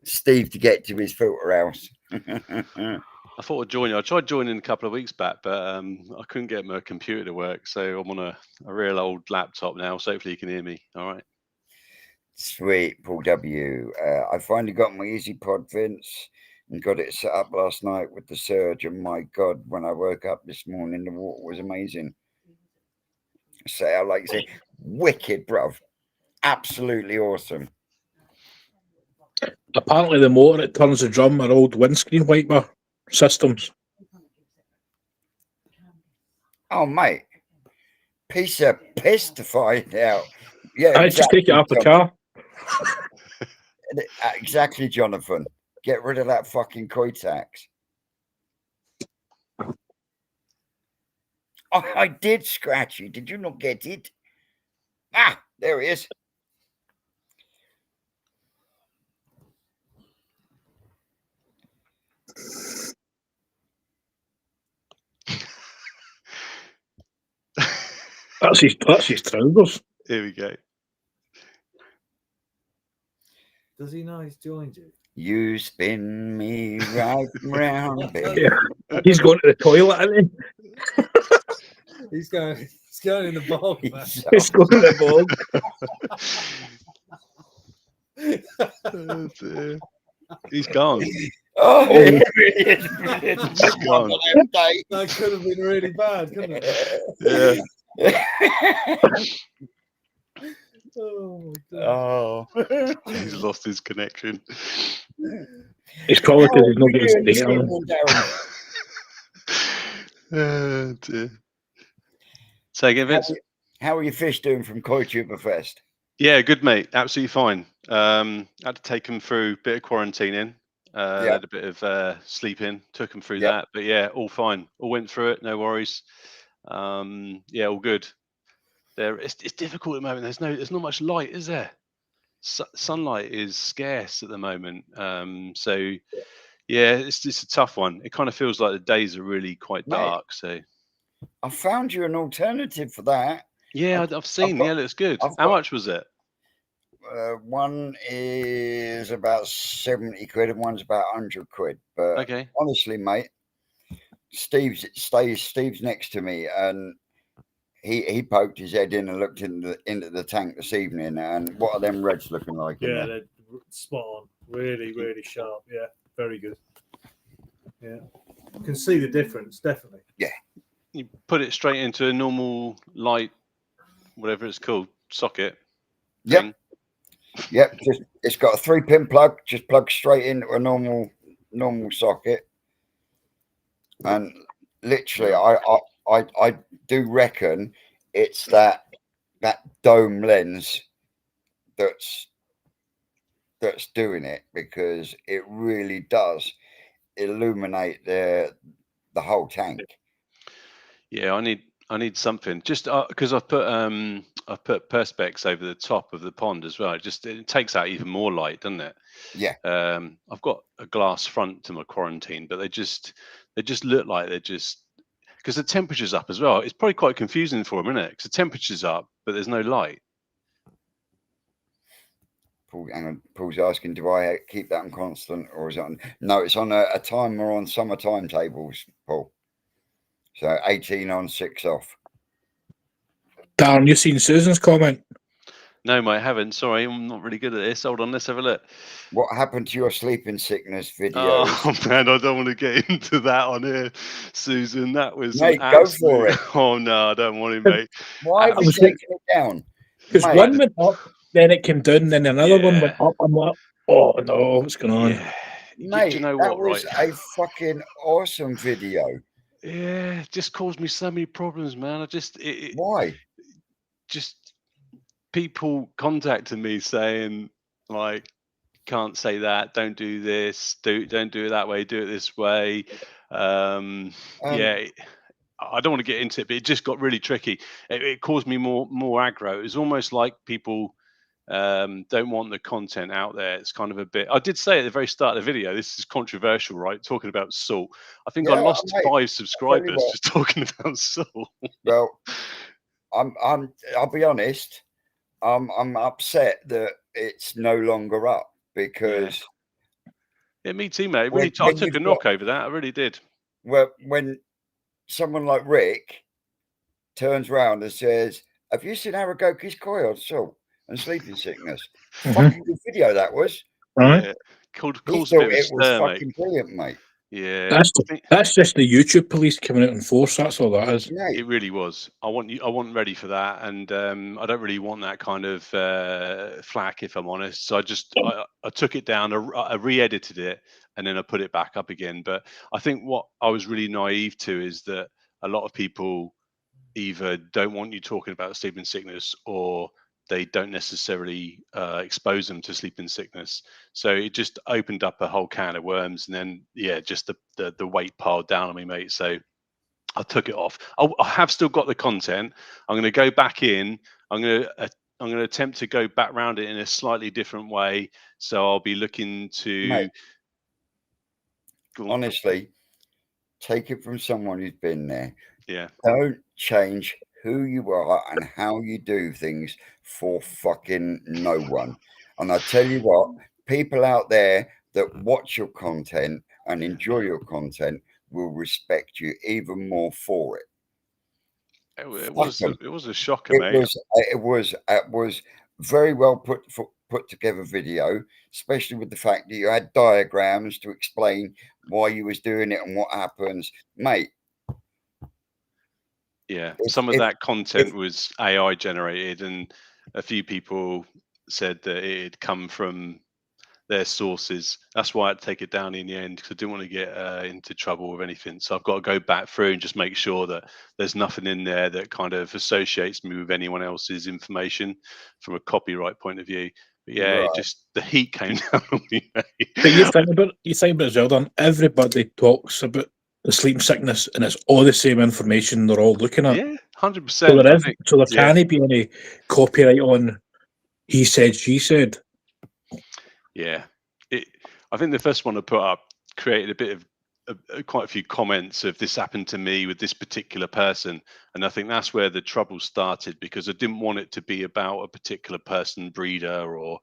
Steve to get to his filter house. I thought I'd join you. I tried joining a couple of weeks back, but I couldn't get my computer to work. So I'm on a real old laptop now. So hopefully you can hear me. All right. Sweet, Paul W. I finally got my Easy Pod, Vince, and got it set up last night with the surge. And my God, when I woke up this morning, the water was amazing. So I like to say, wicked, bruv. Absolutely awesome. Apparently, the motor that turns the drum are old windscreen wiper systems. Oh, mate. Piece of piss to find out. Yeah, I just take it off the car. Exactly, Jonathan. Get rid of that fucking koi tax. Oh, I did scratch you. Did you not get it? Ah, there it is. That's his trousers. Here we go. Does he know he's joined you? You spin me right round, baby. Yeah. He's going to the toilet, isn't He's going in the bog, man. he? He's going to the bog. Oh, dear. He's gone. Oh, Oh. it is. He's gone. That could have been really bad, couldn't it? Yeah. Oh my god. Oh. He's lost his connection. It's probably because he's not getting Really his data on. simple, Darren. Oh, dear. Say again, Vince. How are your fish doing from Koi Tuber Fest? Yeah, good, mate. Absolutely fine. Had to take them through a bit of quarantining. Yeah. Had a bit of sleeping. Took them through Yeah. that. But yeah, all fine. All went through it. No worries. Yeah, all good. It's difficult at the moment. There's not much light, is there? Sunlight is scarce at the moment. So yeah, it's just a tough one. It kind of feels like the days are really quite Mate. dark. So I found you an alternative for that. yeah, I've seen. got- Yeah, looks good. I've How got- much was it? One is about 70 quid and one's about 100 quid. But Okay. honestly, mate, Steve's next to me, and he poked his head in and looked into the tank this evening. And what are them reds looking like? in Yeah, there? they're spot on. Really, really sharp. Yeah, very good. Yeah, you can see the difference, definitely. You put it straight into a normal light, whatever it's called, socket. Yep. thing. Yep. Just it's got a 3-pin plug. Just plug straight into a normal socket. And literally, I do reckon it's that dome lens that's doing it, because it really does illuminate the whole tank. Yeah, I need something just because I've put perspex over the top of the pond as well. It takes out even more light, doesn't it? Yeah. I've got a glass front to my quarantine, but they just look like they're just because the temperature's up as well. It's probably quite confusing for them, isn't it? Because the temperature's up, but there's no light. Paul, hang on. Paul's asking, do I keep that on constant, or is it on? No, it's on a timer on summer timetables, Paul. So 18 on, 6 off. Darren, you seen Susan's comment? No, mate, I haven't. Sorry, I'm not really good at this. Hold on, let's have a look. What happened to your sleeping sickness video? Oh man, I don't want to get into that on here, Susan. That was Mate, go for it. Oh no, I don't want to, mate. Why have I you was taken it down? Because Mate. one went up, then it came down, then another one Yeah. went up. I'm like, oh no, what's going on? Yeah. Mate, Do you know that what? was Right. a fucking awesome video. Yeah, it just caused me so many problems, man. Why? Just people contacting me saying like, can't say that, don't do this, don't do it that way, do it this way. Yeah, I don't want to get into it, but it just got really tricky. It caused me more aggro. It was almost like people don't want the content out there. It's kind of a bit. I did say at the very start of the video, this is controversial, right? Talking about salt. I think I Yeah, lost mate, 5 subscribers what. just talking about salt. Well, I'll be honest. I'm upset that it's no longer up, because Yeah, me too, mate. When- Really, I when took a you've knock over that. I really did. when someone like Rick turns around and says, "Have you seen Aragoki's koi on salt?" and sleeping sickness. Mhm. Fucking good video that was. Right? Yeah. He Caused a thought bit of a it was stir, mate. fucking brilliant, mate. Yeah. That's I think that's just the YouTube police coming out in force. That's all that is. Mate, it really was. I wasn't ready for that, and I don't really want that kind of flack, if I'm honest. So I took it down, I re-edited it, and then I put it back up again. But I think what I was really naive to is that a lot of people either don't want you talking about sleeping sickness, or they don't necessarily expose them to sleeping sickness. So it just opened up a whole can of worms, and then yeah, just the weight piled down on me, mate. So I took it off. I have still got the content. I'm going to go back in. I'm going to attempt to go back round it in a slightly different way. So I'll be looking to. Mate. Go on. honestly, take it from someone who's been there. Yeah. Don't change who you are and how you do things for fucking no one. And I tell you what, people out there that watch your content and enjoy your content will respect you even more for it. It Fuck 'em. was a shocker, mate. It was very well put together video, especially with the fact that you had diagrams to explain why you was doing it and what happens, mate. Yeah, If, some of if, that content was AI generated, and a few people said that it had come from their sources. That's why I had to take it down in the end, because I didn't want to get into trouble with anything. So I've got to go back through and just make sure that there's nothing in there that kind of associates me with anyone else's information from a copyright point of view. But yeah, Right. it just the heat came down on me, mate. But you think about it as well, Dan. Everybody talks about the sleeping sickness, and it's all the same information they're all looking at. Yeah, 100%. So there is, think, so there yeah. can't be any copyright on he said, she said. Yeah, I think the first one I put up created a bit of quite a few comments of this happened to me with this particular person, and I think that's where the trouble started, because I didn't want it to be about a particular person, breeder, or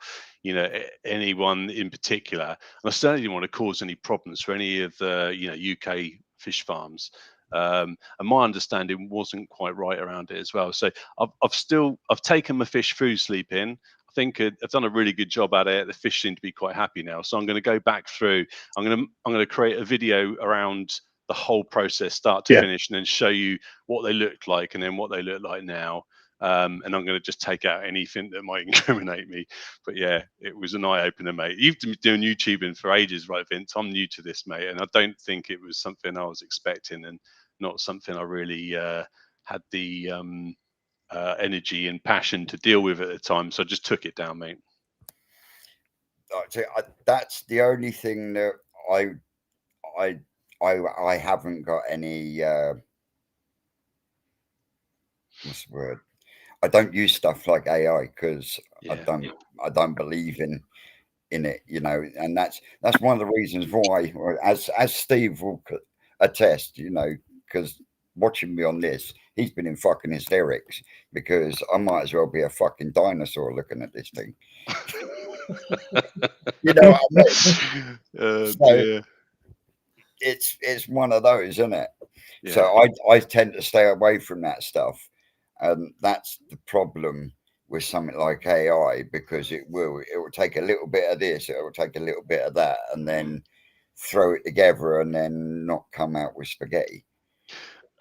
anyone in particular, and I certainly didn't want to cause any problems for any of the UK fish farms. And my understanding wasn't quite right around it as well. So I've taken my fish through sleeping. I think I've done a really good job at it. The fish seem to be quite happy now. So I'm going to go back through. I'm going to create a video around the whole process, start to finish, and then show you what they looked like and then what they look like now. And I'm going to just take out anything that might incriminate me. But yeah, it was an eye opener, mate. You've been doing YouTubing for ages, right, Vince? I'm new to this, mate, and I don't think it was something I was expecting, and not something I really had the energy and passion to deal with at the time. So I just took it down, mate. That's the only thing that I haven't got any what's the word? I don't use stuff like AI because I don't believe in it, and that's one of the reasons why, as Steve will attest, because watching me on this, he's been in fucking hysterics, because I might as well be a fucking dinosaur looking at this thing. You know what I mean? So it's one of those, isn't it? Yeah. So I tend to stay away from that stuff, and that's the problem with something like AI, because it will take a little bit of this, it will take a little bit of that, and then throw it together and then not come out with spaghetti.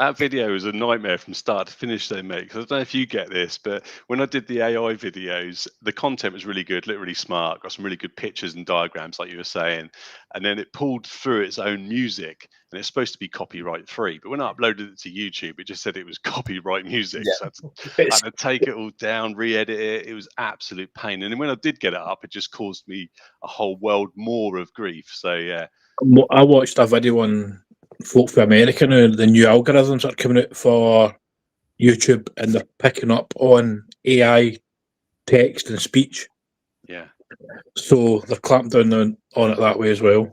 That video was a nightmare from start to finish, though, mate. Because I don't know if you get this, but when I did the AI videos, the content was really good, looked really smart, got some really good pictures and diagrams, like you were saying. And then it pulled through its own music, and it's supposed to be copyright free. But when I uploaded it to YouTube, it just said it was copyright music. Yeah. So I had to take it all down, re-edit it. It was absolute pain. And then when I did get it up, it just caused me a whole world more of grief. So yeah. I watched a video on Folk for America now, the new algorithms are coming out for YouTube, and they're picking up on AI text and speech. Yeah. So they're clamping down on it that way as well.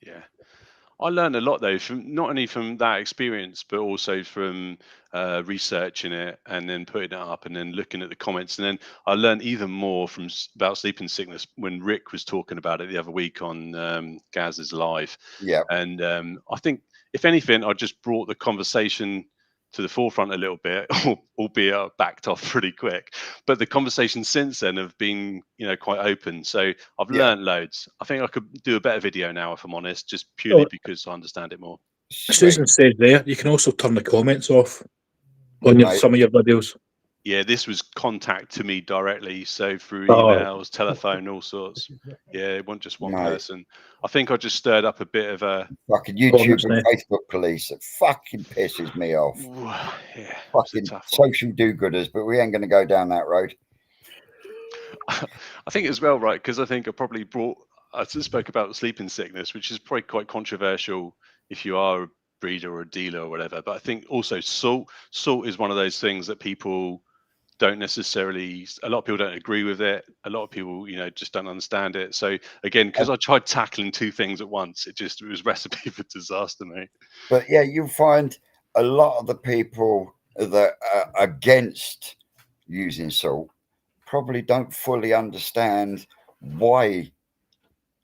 Yeah. I learned a lot, though, from not only from that experience, but also from researching it and then putting it up and then looking at the comments. And then I learned even more about sleeping sickness when Rick was talking about it the other week on Gaz's Live. Yeah. And I think, if anything, I just brought the conversation to the forefront a little bit, albeit I backed off pretty quick. But the conversations since then have been, quite open. So I've Yeah. learned loads. I think I could do a better video now, if I'm honest, just purely because I understand it more. Susan said there, you can also turn the comments off on Right. some of your videos. Yeah, this was contact to me directly, so through Oh. emails, telephone, all sorts. Yeah, it wasn't just one Mate. person. I think I just stirred up a bit of a Fucking YouTube and Honestly. Facebook police. It fucking pisses me off. yeah, it's a Fucking tough one. social do-gooders, but we ain't going to go down that road. I think as well, right? Because I think I just spoke about sleeping sickness, which is probably quite controversial if you are a breeder or a dealer or whatever. But I think also salt is one of those things that people don't necessarily, a lot of people don't agree with it. A lot of people, just don't understand it. So again, because I tried tackling two things at once, it was recipe for disaster, mate. But yeah, you'll find a lot of the people that are against using salt probably don't fully understand why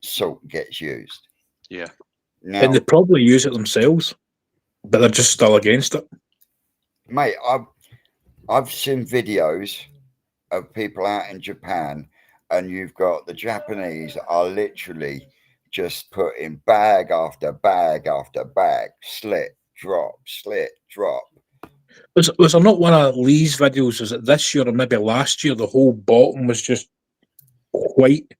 salt gets used. Yeah. Now, And they probably use it themselves, but they're just still against it. mate, I've seen videos of people out in Japan, and you've got the Japanese are literally just putting bag after bag after bag, slit, drop. Was there not one of Lee's videos, was it this year or maybe last year, the whole bottom was just white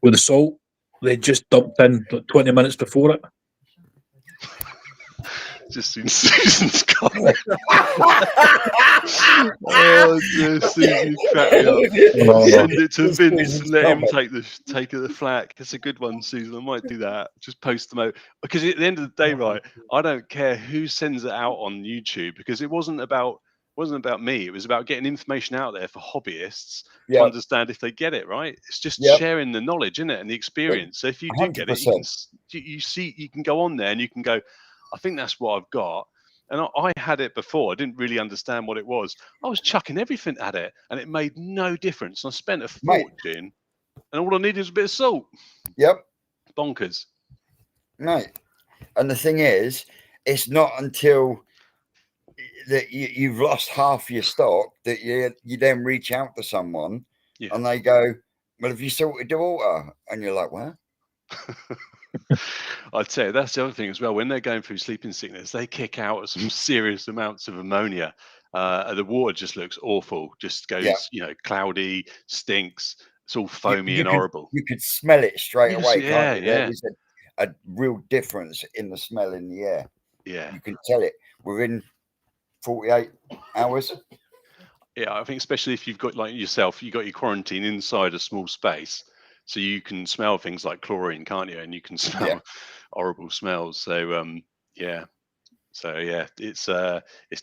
with the salt they just dumped in like 20 minutes before it? Just seen Susan's comment. Oh, dear, Susan cracked me up. Send it to Vince and let him take the flak. It's a good one, Susan. I might do that. Just post them out, because at the end of the day, right, I don't care who sends it out on YouTube, because it wasn't about me. It was about getting information out there for hobbyists to understand if they get it right. It's just sharing the knowledge, isn't it, and the experience. So if you do get it, you can go on there and you can go, I think that's what I've got. And I had it before. I didn't really understand what it was. I was chucking everything at it, and it made no difference. I spent a fortune, and all I needed was a bit of salt. Yep. Bonkers. Right. And the thing is, it's not until that you've lost half your stock that you then reach out to someone and they go, well, have you salted the water? And you're like, what? I'd say that's the other thing as well. When they're going through sleeping sickness, they kick out some serious amounts of ammonia. The water just looks awful. Just goes, cloudy, stinks. It's all foamy and horrible. You could smell it straight away. Yeah, can't you? There is a real difference in the smell in the air. Yeah, you can tell it within 48 hours. Yeah, I think especially if you've got, like yourself, you got your quarantine inside a small space. So you can smell things like chlorine, can't you? And you can smell horrible smells. So it's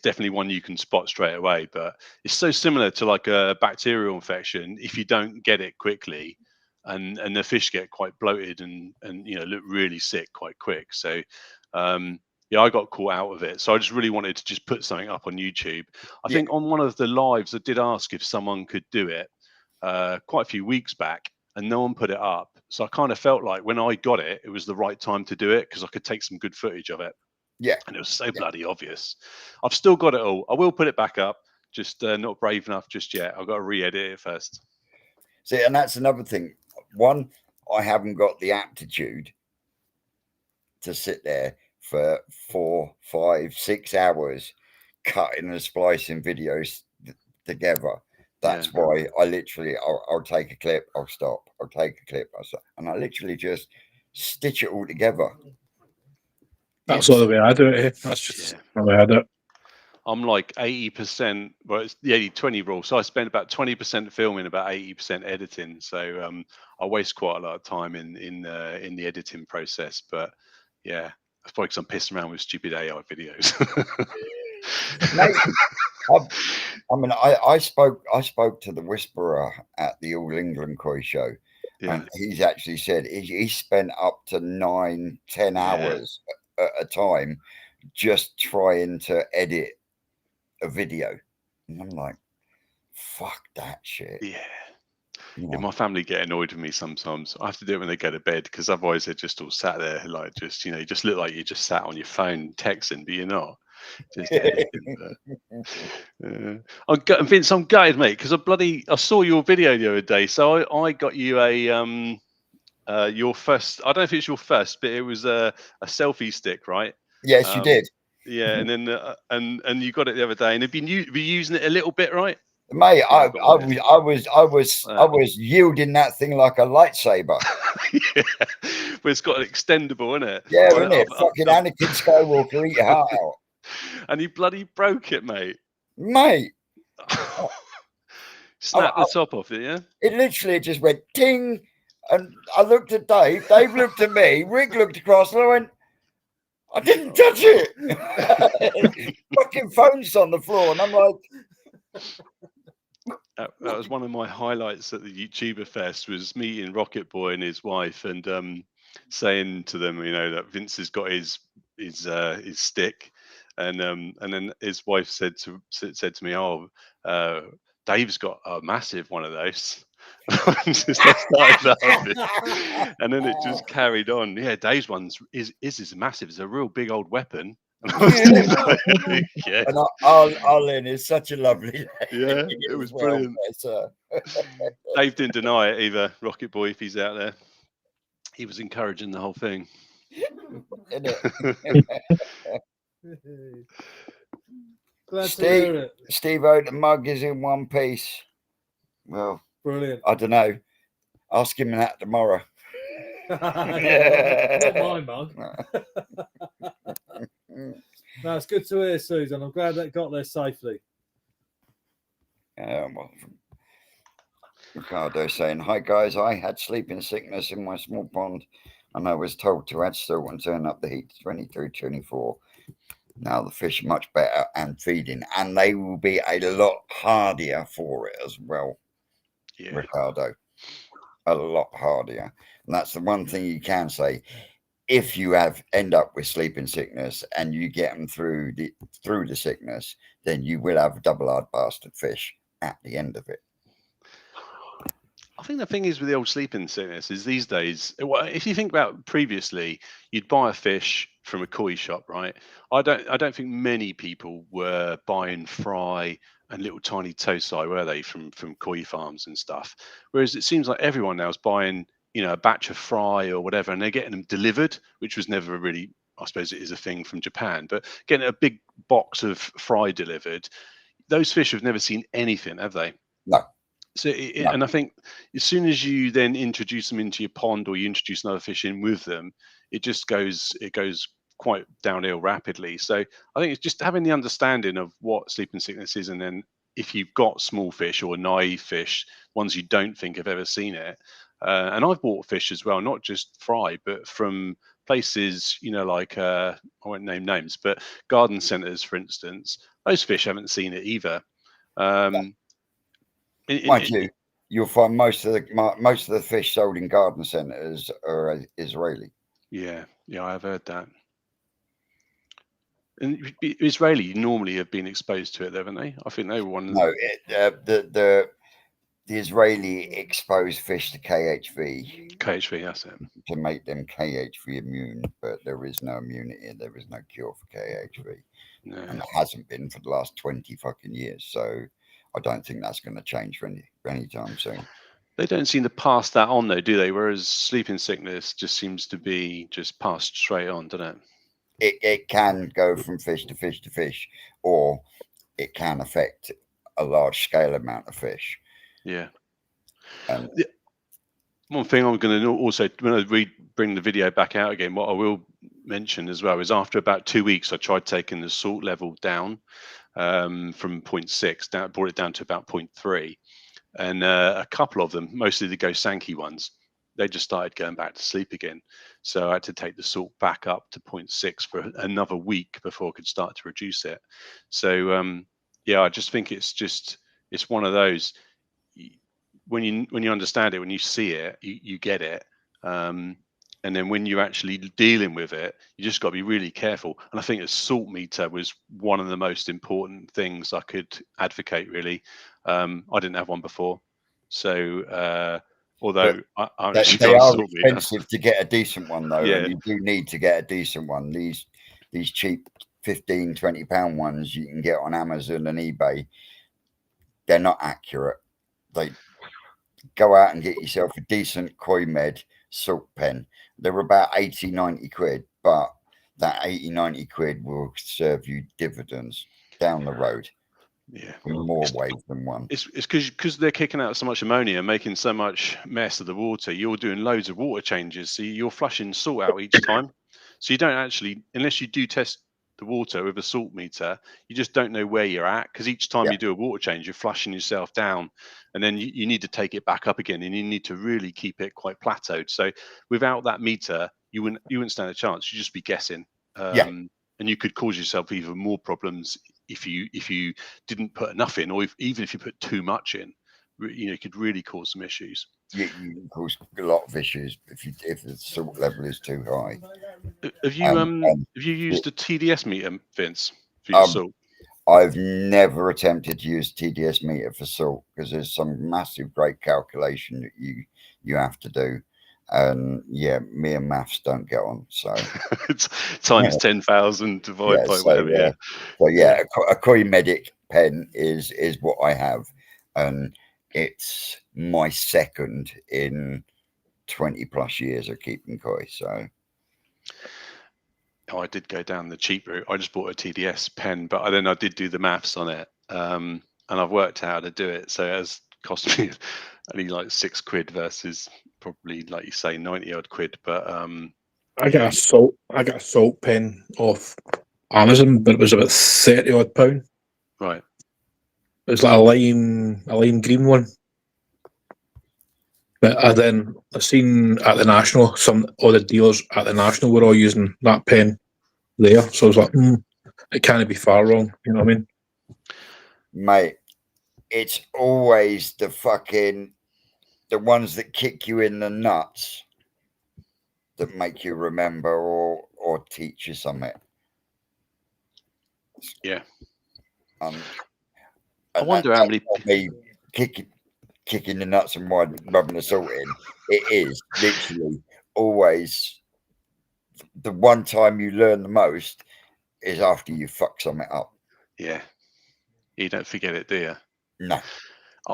definitely one you can spot straight away. But it's so similar to like a bacterial infection. If you don't get it quickly, and the fish get quite bloated and look really sick quite quick. So I got caught out of it. So I just really wanted to just put something up on YouTube. I think on one of the lives, I did ask if someone could do it quite a few weeks back, and no one put it up. So I kind of felt like when I got it, it was the right time to do it because I could take some good footage of it. Yeah. And it was so bloody obvious. I've still got it all. I will put it back up, just not brave enough just yet. I've got to re-edit it first. See, and that's another thing. One, I haven't got the aptitude to sit there for 4, 5, 6 hours cutting and splicing videos together. That's why I literally, I'll take a clip, I'll stop, I'll take a clip, I'll stop, and I literally just stitch it all together. That's the way I do it. That's just the way I do it. I'm like 80%, well, it's the 80-20 rule. So I spend about 20% filming, about 80% editing. So I waste quite a lot of time in the editing process. But yeah, that's probably because I'm pissing around with stupid AI videos. Mate, I spoke to the Whisperer at the All England Koi show, and he's actually said he spent up to 9-10 hours at a time just trying to edit a video, and I'm like, fuck that shit. My family get annoyed with me sometimes. I have to do it when they go to bed because otherwise they're just all sat there like just you just look like you just sat on your phone texting, but you're not. Just Vince, I'm gutted, mate, because I saw your video the other day. So I got you your first. I don't know if it's your first, but it was a selfie stick, right? Yes, you did, Yeah, and then and you got it the other day, and have been using it a little bit, right? mate. Yeah, I I've got one I was yielding that thing like a lightsaber. Yeah, but it's got an extendable, isn't it? Yeah, isn't it? Fucking Anakin Skywalker, eat your heart out, And you bloody broke it, mate. mate. Snap the top off it, yeah? It literally just went ting, and I looked at Dave. Dave looked at me. Rick looked across, and I went, "I didn't touch it." Fucking phone's on the floor, and I'm like, That was one of my highlights at the YouTuber Fest, was meeting Rocket Boy and his wife, and saying to them, you know, that Vince has got his stick, and then his wife said to me, "Oh, Dave's got a massive one of those." And then it just carried on. Yeah, Dave's one's is massive. It's a real big old weapon. Yeah. And Arlen is such a lovely lady. Yeah, it was brilliant. Dave didn't deny it either. Rocket Boy, if he's out there, he was encouraging the whole thing. Glad to hear it. Steve-O, the mug is in one piece. Well, Brilliant. I don't know. Ask him that tomorrow. Not my mug. No, it's good to hear, Susan. I'm glad that got there safely. Well, Ricardo saying, "Hi guys, I had sleeping sickness in my small pond, and I was told to add salt and turn up the heat to 23, 24. Now the fish are much better and feeding, and they will be a lot hardier for it as well." Yeah. Ricardo, a lot hardier, and that's the one thing you can say. If you end up with sleeping sickness and you get them through the sickness, then you will have double hard bastard fish at the end of it. I think the thing is with the old sleeping sickness is these days, if you think about previously, you'd buy a fish from a koi shop, right? I don't think many people were buying fry and little tiny tosai, were they, from koi farms and stuff? Whereas it seems like everyone now is buying, you know, a batch of fry or whatever, and they're getting them delivered, which was never really, I suppose it is a thing from Japan, but getting a big box of fry delivered, those fish have never seen anything, have they? No. So, and I think as soon as you then introduce them into your pond, or you introduce another fish in with them, it goes quite downhill rapidly. So I think it's just having the understanding of what sleeping sickness is, and then if you've got small fish or naive fish, ones you don't think have ever seen it. And I've bought fish as well, not just fry, but from places, you know, like I won't name names, but garden centres, for instance. Those fish haven't seen it either. Mind you, you'll find most of the fish sold in garden centres are Israeli. Yeah, I have heard that. And Israeli normally have been exposed to it, haven't they? I think they were one of the Israeli exposed fish to KHV. KHV, that's it. To make them KHV immune, but there is no immunity. There is no cure for KHV. No. And it hasn't been for the last 20 fucking years. So I don't think that's going to change for anytime soon. They don't seem to pass that on, though, do they? Whereas sleeping sickness just seems to be just passed straight on, doesn't it? It can go from fish to fish to fish, or it can affect a large scale amount of fish. Yeah. One thing I'm going to also, when I bring the video back out again, what I will mention as well is after about 2 weeks, I tried taking the salt level down from 0.6 down, brought it down to about 0.3, and a couple of them, mostly the Gosanki ones, they just started going back to sleep again. So I had to take the salt back up to 0.6 for another week before I could start to reduce it. So yeah, I just think it's one of those, when you understand it, when you see it, you get it. And then when you're actually dealing with it, you just got to be really careful. And I think a salt meter was one of the most important things I could advocate, really. I didn't have one before. So although they are expensive to get a decent one, though. Yeah. And you do need to get a decent one. These cheap £15-20 ones you can get on Amazon and eBay, they're not accurate. They go out and get yourself a decent Koi Med salt pen. They're about 80-90 quid, but that 80-90 quid will serve you dividends down the road Yeah. in more ways than one. It's because they're kicking out so much ammonia, making so much mess of the water. You're doing loads of water changes, so you're flushing salt out each time. So you don't actually, unless you do test the water with a salt meter, you just don't know where you're at, because each time Yeah. you do a water change, you're flushing yourself down, and then you need to take it back up again, and you need to really keep it quite plateaued. So without that meter, you wouldn't stand a chance. You'd just be guessing, and you could cause yourself even more problems if you didn't put enough in, or even if you put too much in. It could really cause some issues. You can cause a lot of issues if the salt level is too high. Have you used a TDS meter, Vince, for your salt? I've never attempted to use TDS meter for salt, because there's some massive great calculation that you have to do, and me and maths don't get on. So It's times 10,000 divided by whatever. A Koi Medic pen is what I have, and it's my second in 20 plus years of keeping koi. So I did go down the cheap route. I just bought a TDS pen, but then I did do the maths on it, and I've worked out how to do it. So it has cost me only like £6 versus probably, like you say, 90 odd quid. But I got a salt pen off Amazon, but it was about 30 odd pound. Right. It was like a lime green one. But then I seen at the National, all the dealers at the National were all using that pen there. So I was like, it can't be far wrong. You know what I mean? Mate, it's always the ones that kick you in the nuts that make you remember or teach you something. Yeah. I wonder how many kicking the nuts and rubbing the salt in. It is literally always the one time you learn the most is after you fuck something up. Yeah. You don't forget it, do you? No.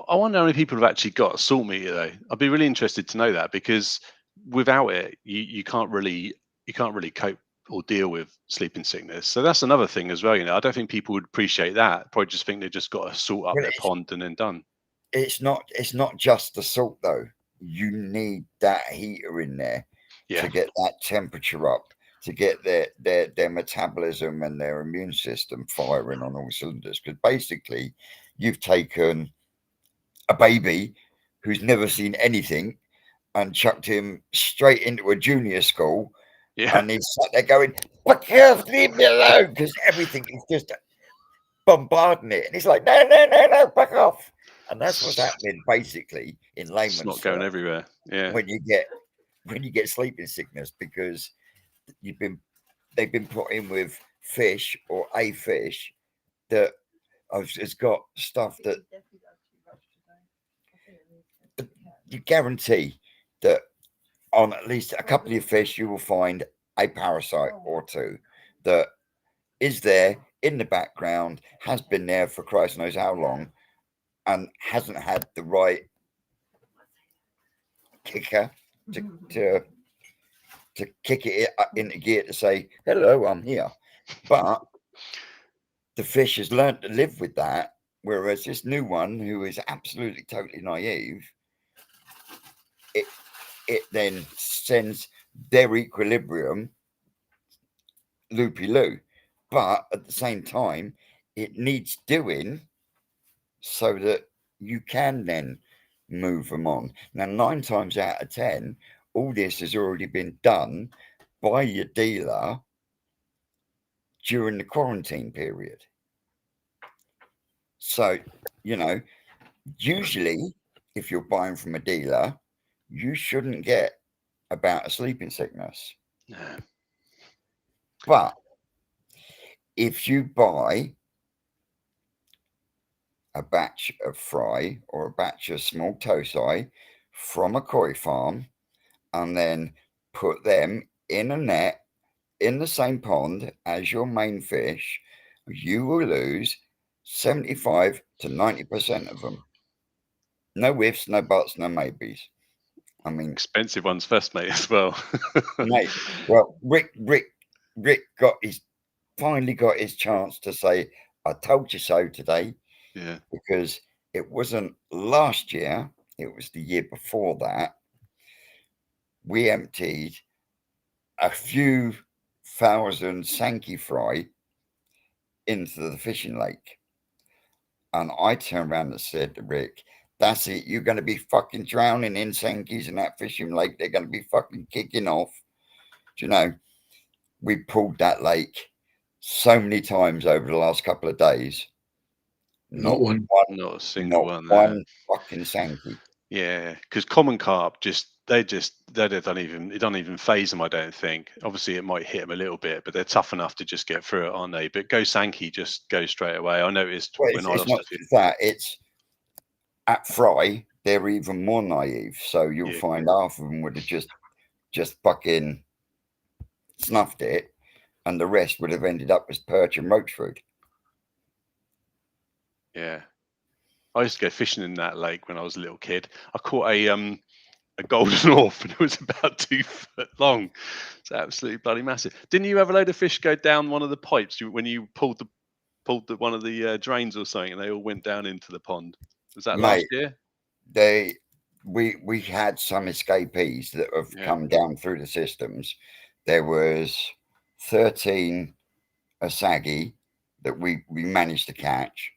I wonder how many people have actually got a salt meter though. I'd be really interested to know that, because without it, you can't really cope or deal with sleeping sickness. So that's another thing as well. I don't think people would appreciate that. Probably just think they just got to salt up their pond and then done. It's not just the salt though. You need that heater in there to get that temperature up, to get their metabolism and their immune system firing on all cylinders. Because basically, you've taken a baby who's never seen anything and chucked him straight into a junior school. Yeah. And he's sat there going, "Fuck you, leave me alone," because everything is just bombarding it. And he's like, no, back off. And that's what's happening basically in layman's terms. It's not going everywhere. Yeah. When you get sleeping sickness, because they've been put in with fish or a fish that has got stuff that you guarantee that on at least a couple of fish you will find a parasite or two that is there in the background, has been there for Christ knows how long, and hasn't had the right kicker to kick it into gear to say, "Hello, I'm here." But the fish has learned to live with that, whereas this new one, who is absolutely totally naive, it then sends their equilibrium loopy-loo. But at the same time, it needs doing so that you can then move them on. Now, 9 times out of 10, all this has already been done by your dealer during the quarantine period. So, usually if you're buying from a dealer, you shouldn't get a bout of sleeping sickness. No. But if you buy a batch of fry or a batch of small tosai from a koi farm and then put them in a net in the same pond as your main fish, you will lose 75 to 90% of them. No ifs, no buts, no maybes. I mean, Expensive ones first, mate, as well. mate, well, Rick finally got his chance to say, I told you so today, Yeah. because it wasn't last year, it was the year before that. We emptied a few thousand Sankey fry into the fishing lake. And I turned around and said to Rick, that's it. You're going to be fucking drowning in Sankeys in that fishing lake. They're going to be fucking kicking off. Do you know, we pulled that lake so many times over the last couple of days. Not one. Not a single not one there. one fucking Sankey. Yeah, because common carp they don't even phase them. I don't think. Obviously, it might hit them a little bit, but they're tough enough to just get through it, aren't they? But go Sankey just goes straight away. I noticed Well, when I it's lost not a few. just that. It's at fry. They're even more naive. So you'll Yeah. find half of them would have just fucking snuffed it, and the rest would have ended up as perch and roach food. Yeah, I used to go fishing in that lake when I was a little kid. I caught a golden orph, and it was about 2 foot long. It's absolutely bloody massive. Didn't you have a load of fish go down one of the pipes when you pulled one of the drains or something, and they all went down into the pond? Was that last Mate, year? We had some escapees that have Yeah. come down through the systems. There was 13 asagi that we managed to catch,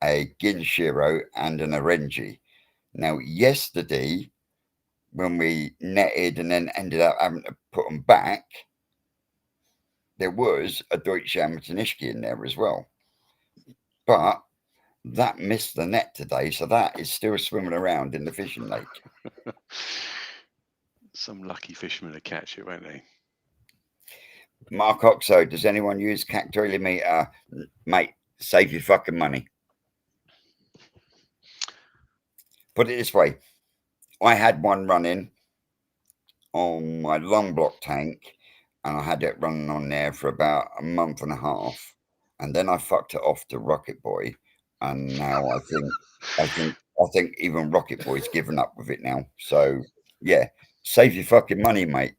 a ginshiro and an orangi. Now, yesterday, when we netted and then ended up having to put them back, there was a Deutsche Amazonishki in there as well. But that missed the net today, so that is still swimming around in the fishing lake. Some lucky fishermen will catch it, won't they? Mark Oxo, does anyone use Cactoily meter? Mate, save your fucking money. Put it this way. I had one running on my long block tank, and I had it running on there for about a month and a half. And then I fucked it off to Rocket Boy. And now I think even Rocket Boy's given up with it now. So yeah, save your fucking money, mate,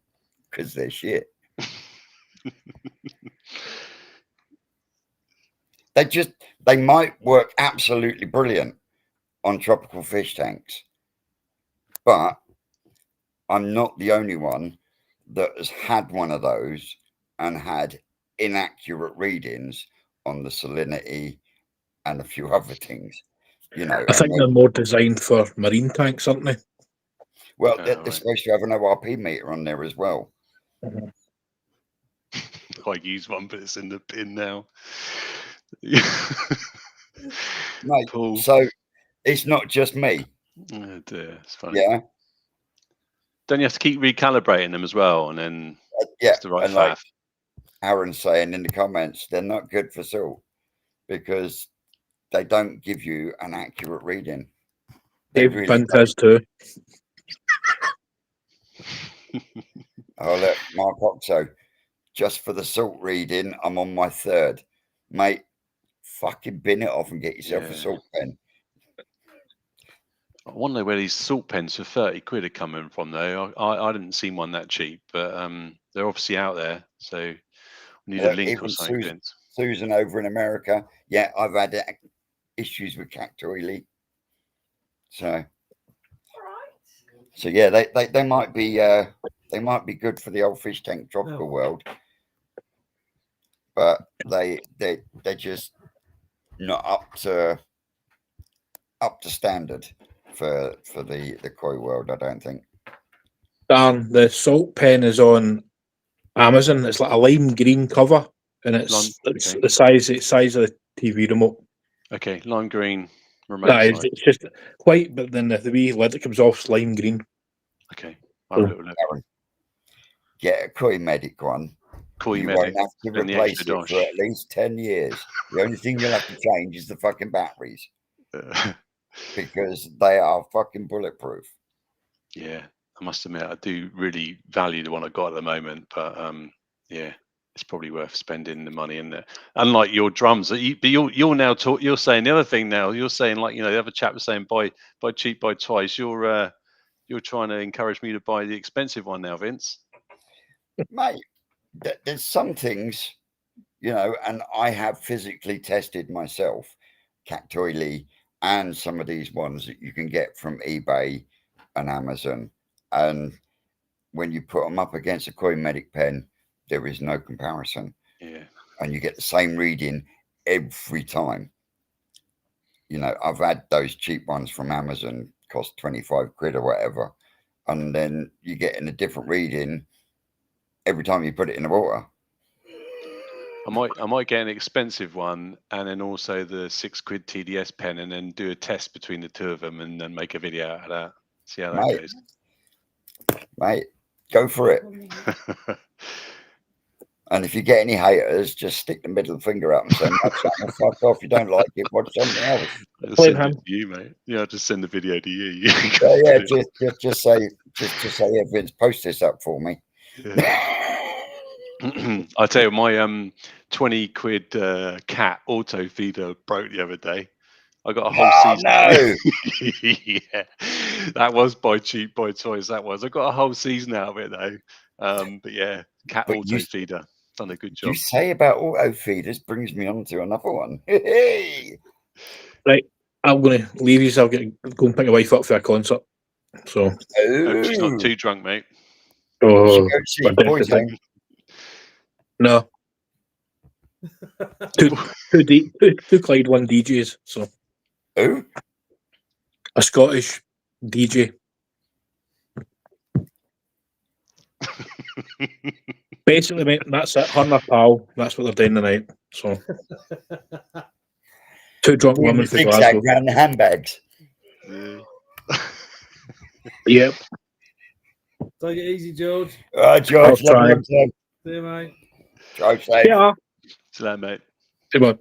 because they're shit. They might work absolutely brilliant on tropical fish tanks, but I'm not the only one that has had one of those and had inaccurate readings on the salinity and a few other things. You know, I think they're more designed for marine tanks, aren't they? well, Oh, they're right. supposed to have an ORP meter on there as well. I use one, but it's in the bin now. Mate, Paul. so it's not just me. Oh dear, it's funny. Yeah. Don't you have to keep recalibrating them as well, and then Yeah. it's the right And like faff? Aaron's saying in the comments, they're not good for salt because they don't give you an accurate reading. They Dave really Bint don't. has too. Oh, look, Mark Oxo, just for the salt reading, I'm on my third. Mate, fucking bin it off and get yourself a Yeah. salt pen. I wonder where these salt pens for 30 quid are coming from, though. I didn't see one that cheap, but they're obviously out there. So we need a link or Even something, Vince. Susan over in America, yeah, I've had issues with Cactoily. So yeah, they might be good for the old fish tank tropical world, but they're just not up to standard for the koi world, I don't think. Dan, the salt pen is on Amazon. It's like a lime green cover, and it's Okay. the size of the TV remote. Okay, lime green remote. No, side. it's just white, but then the wee lid that comes off is lime green. Okay, I'll have a little look. Aaron, get a Koi Medic one. Koi You Medic won't have to and the replace extra it for dosh. at least 10 years. The only thing you'll have to change is the fucking batteries because they are fucking bulletproof. Yeah, I must admit, I do really value the one I got at the moment, but yeah, it's probably worth spending the money in there. Unlike your drums, but you're now you're saying the other thing now. You're saying, like, the other chap was saying, buy cheap, buy twice. You're trying to encourage me to buy the expensive one now, Vince. Mate, there's some things, and I have physically tested myself, Cactoily, and some of these ones that you can get from eBay and Amazon. And when you put them up against a Coin Medic pen, there is no comparison. Yeah. And you get the same reading every time. I've had those cheap ones from Amazon, cost 25 quid or whatever. And then you get in a different reading every time you put it in the water. I might get an expensive one and then also the 6 quid TDS pen, and then do a test between the two of them and then make a video out of that. See how that goes. Mate, go for it. And if you get any haters, just stick the middle finger up and say, "No, fuck off. You don't like it, watch something else." I'll send it to you, mate. Yeah, I'll just send the video to you. Just say, yeah, Vince, post this up for me. Yeah. I tell you, my 20 quid cat auto feeder broke the other day. I got a whole season. No. Yeah, that was buy cheap, buy toys. That was. I got a whole season out of it though. But yeah, cat auto feeder done a good job. You say about auto feeders brings me on to another one. Hey. Right, I'm going to leave you. So I'll go and pick my wife up for a concert. So Hope she's not too drunk, mate. oh, no. two Clyde one DJs. So who? A Scottish DJ. Basically, mate, that's it. Her and her pal. That's what they're doing tonight. So two drunk women from Glasgow. Around the handbags. Yep. Take it easy, George. George, love you. See you, mate. Drive safe. Yeah. See that, mate. Come on.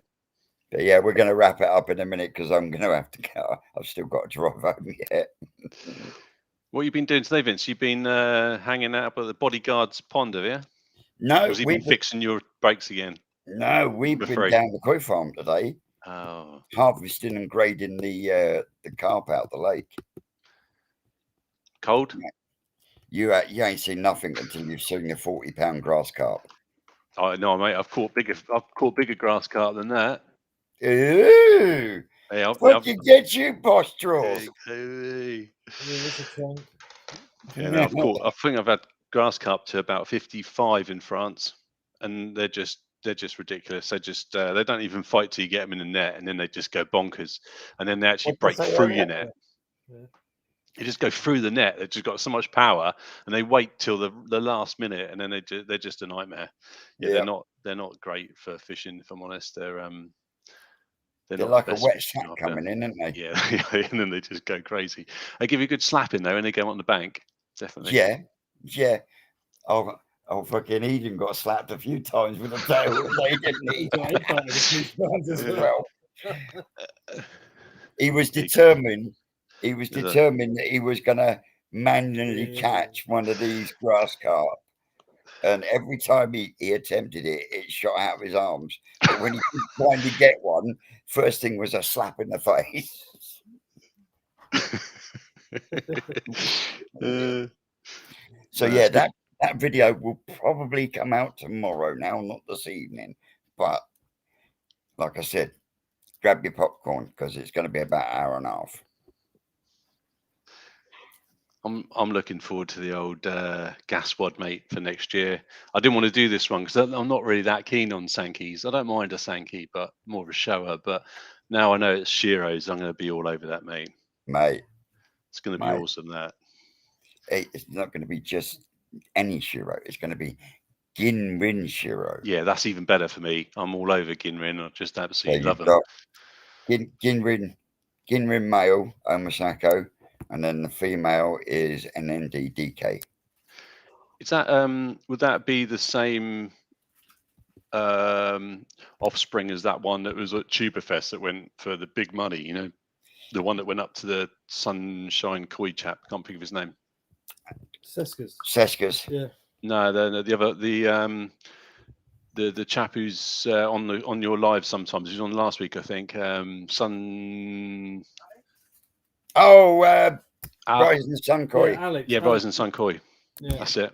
But yeah, we're going to wrap it up in a minute because I'm going to have to go. I've still got to drive home yet. What have you been doing today, Vince? You've been hanging out up at the Bodyguard's pond, have you? No. Or has he been fixing your brakes again? No, we've been down the koi farm today. Oh. Harvesting and grading the carp out the lake. Cold? You ain't seen nothing until you've seen a 40-pound grass carp. Oh no, mate! I've caught bigger grass carp than that. Ooh! Hey, what you get you, boss draws? Yeah, I think I've had grass carp to about 55 in France, and they're just ridiculous. They don't even fight till you get them in the net, and then they just go bonkers, and then they actually break through your net. Yeah. They just go through the net. They've just got so much power, and they wait till the last minute, and then they're just a nightmare. Yeah, they're not great for fishing. If I'm honest, they're not like the a best wet fishing sack coming in, aren't they? Yeah, and then they just go crazy. They give you a good slapping though, and they go on the bank. Definitely. Yeah. Oh, fucking Eden got slapped a few times with a tail. They didn't he was determined. He was determined that he was going to manually catch one of these grass carp. And every time he attempted it, it shot out of his arms. But when he could finally get one, first thing was a slap in the face. So yeah, that video will probably come out tomorrow now, not this evening. But like I said, grab your popcorn because it's going to be about an hour and a half. I'm looking forward to the old gas wad, mate, for next year. I didn't want to do this one because I'm not really that keen on Sankeys. I don't mind a Sankey, but more of a shower. But now I know it's Shiro's, I'm going to be all over that, mate. It's going to be awesome, that. It's not going to be just any Shiro. It's going to be Ginrin Shiro. Yeah, that's even better for me. I'm all over Ginrin. I just absolutely love them. Ginrin male, Omasako. And then the female is an NDDK. Is that would that be the same offspring as that one that was at Tuberfest that went for the big money? You know, the one that went up to the Sunshine Koi chap. Can't think of his name. Seskas. Seskas. Yeah. No, the other the chap who's on your live sometimes. He was on last week, I think. Sun. Oh, Al- Rising Sun Koi. Alex. yeah, Alex, Bryson Sunkoi. yeah. That's it.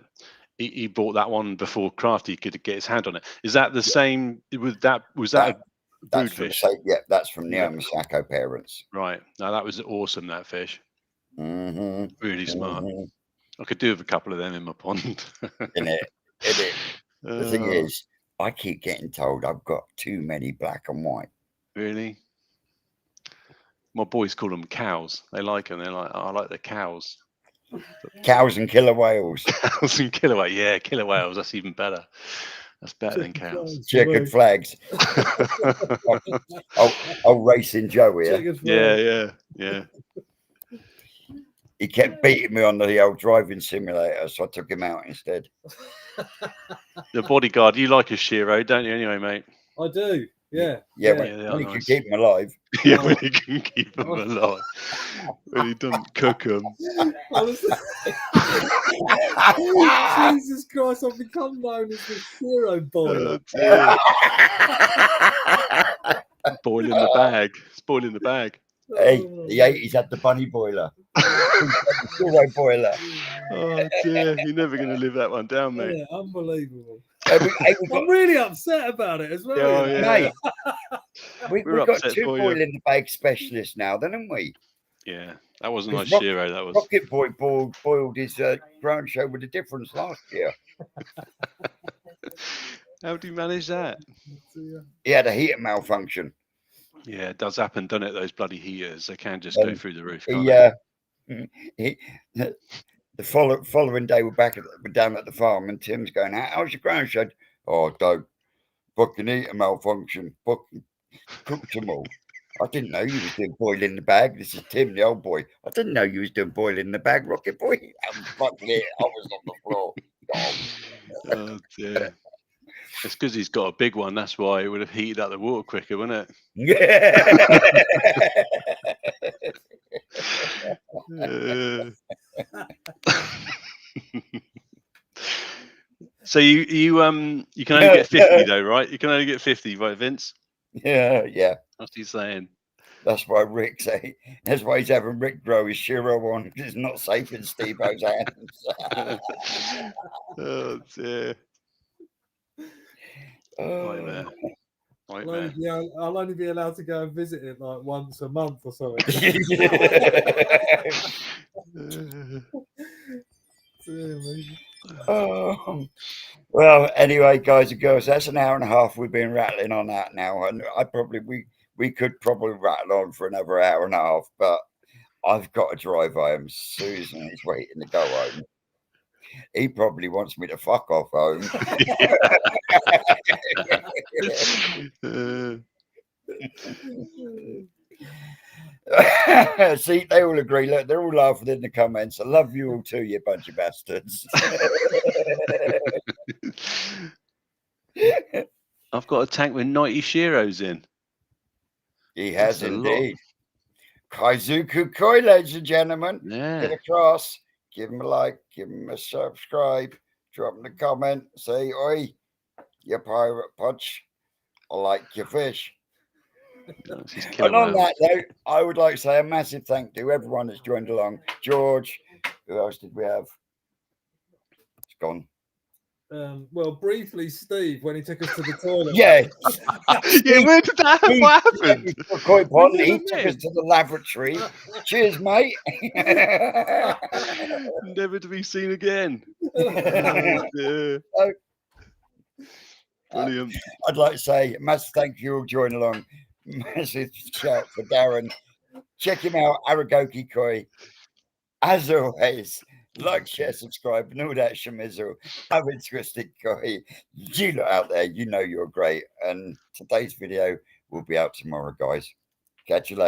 He bought that one before Crafty could get his hand on it. Is that the same? Was that a That's brood from fish? that's from the Yeah. Omasako parents. Right. No, that was awesome. That fish, Mm-hmm. really smart. Mm-hmm. I could do with a couple of them in my pond. In it. The thing Oh, is, I keep getting told I've got too many black and white. really? My boys call them cows. They like them. They're like, oh, I like the cows. Cows and killer whales. Cows and killer whales. Yeah, killer whales. That's even better. That's better than cows. Checkered flags. Old Racing Joe here. Yeah. He kept beating me on the old driving simulator, so I took him out instead. The bodyguard. You like a Shiro, don't you? Anyway, mate. I do. Yeah. Yeah, Yeah, they are when he can nice. keep him alive. Yeah, when he can keep them alive. When he doesn't cook them. Honestly. Jesus Christ, I've become known as the hero boy. Boiling the bag. Spoiling the bag. Hey, the 80s had the bunny boiler. Hero boiler. Oh dear, you're never going to live that one down, mate. Yeah, unbelievable. Hey, we got, I'm really upset about it as well. Oh, you know. yeah. mate, we've We're got upset two for you. boil in the bag specialists now, then, haven't we? Yeah, that wasn't Because like Shiro. That was. Rocket Boy boiled his ground show with a difference last year. How do you manage that? He had a heater malfunction. Yeah, it does happen, doesn't it? Those bloody heaters, they can just go through the roof. Can't The following day, we're down at the farm, and Tim's going, "How's your ground shed?" "Oh, don't fucking heater malfunction. Fucking cooked them all." "I didn't know you was doing boil in the bag." This is Tim, the old boy. "I didn't know you was doing boil in the bag, Rocket Boy." I'm fucking it. I was on the floor. Oh dear. It's because he's got a big one. That's why it would have heated up the water quicker, wouldn't it? So you can only get 50 though, right? You can only get 50, right, Vince? Yeah. What's he saying? That's why that's why he's having Rick grow his Shiro on, because it's not safe in Steve-O's hands. Oh dear. Oh. Nightmare. I'll only be allowed to go and visit it like once a month or something. Oh. Well, anyway, guys and girls, that's an hour and a half we've been rattling on that now, and we could probably rattle on for another hour and a half, but I've got to drive home. Susan is waiting to go home. He probably wants me to fuck off home. See, they all agree. Look, they're all laughing in the comments. I love you all too, you bunch of bastards. I've got a tank with 90 Shiros in. He has That's a lot. indeed. Kaizuku Koi, ladies and gentlemen. Yeah. Get across. Give him a like. Give him a subscribe. Drop him a comment. Say, oi, you pirate punch. I like your fish. And on that note, I would like to say a massive thank you to everyone that's joined along. George, who else did we have? It's gone. Well, briefly, Steve, when he took us to the toilet. Yeah. Yeah, where did that happen? What happened? Koi pond. We He never took met. us to the lavatory. Cheers, mate. Never to be seen again. Yeah. Oh. Brilliant. I'd like to say a massive thank you all joining along. Massive shout for Darren. Check him out, Aragoki Koi. As always, like, share, subscribe, and all that shamizzle. I'm interested, Koi. You lot out there, you know you're great. And today's video will be out tomorrow, guys. Catch you later.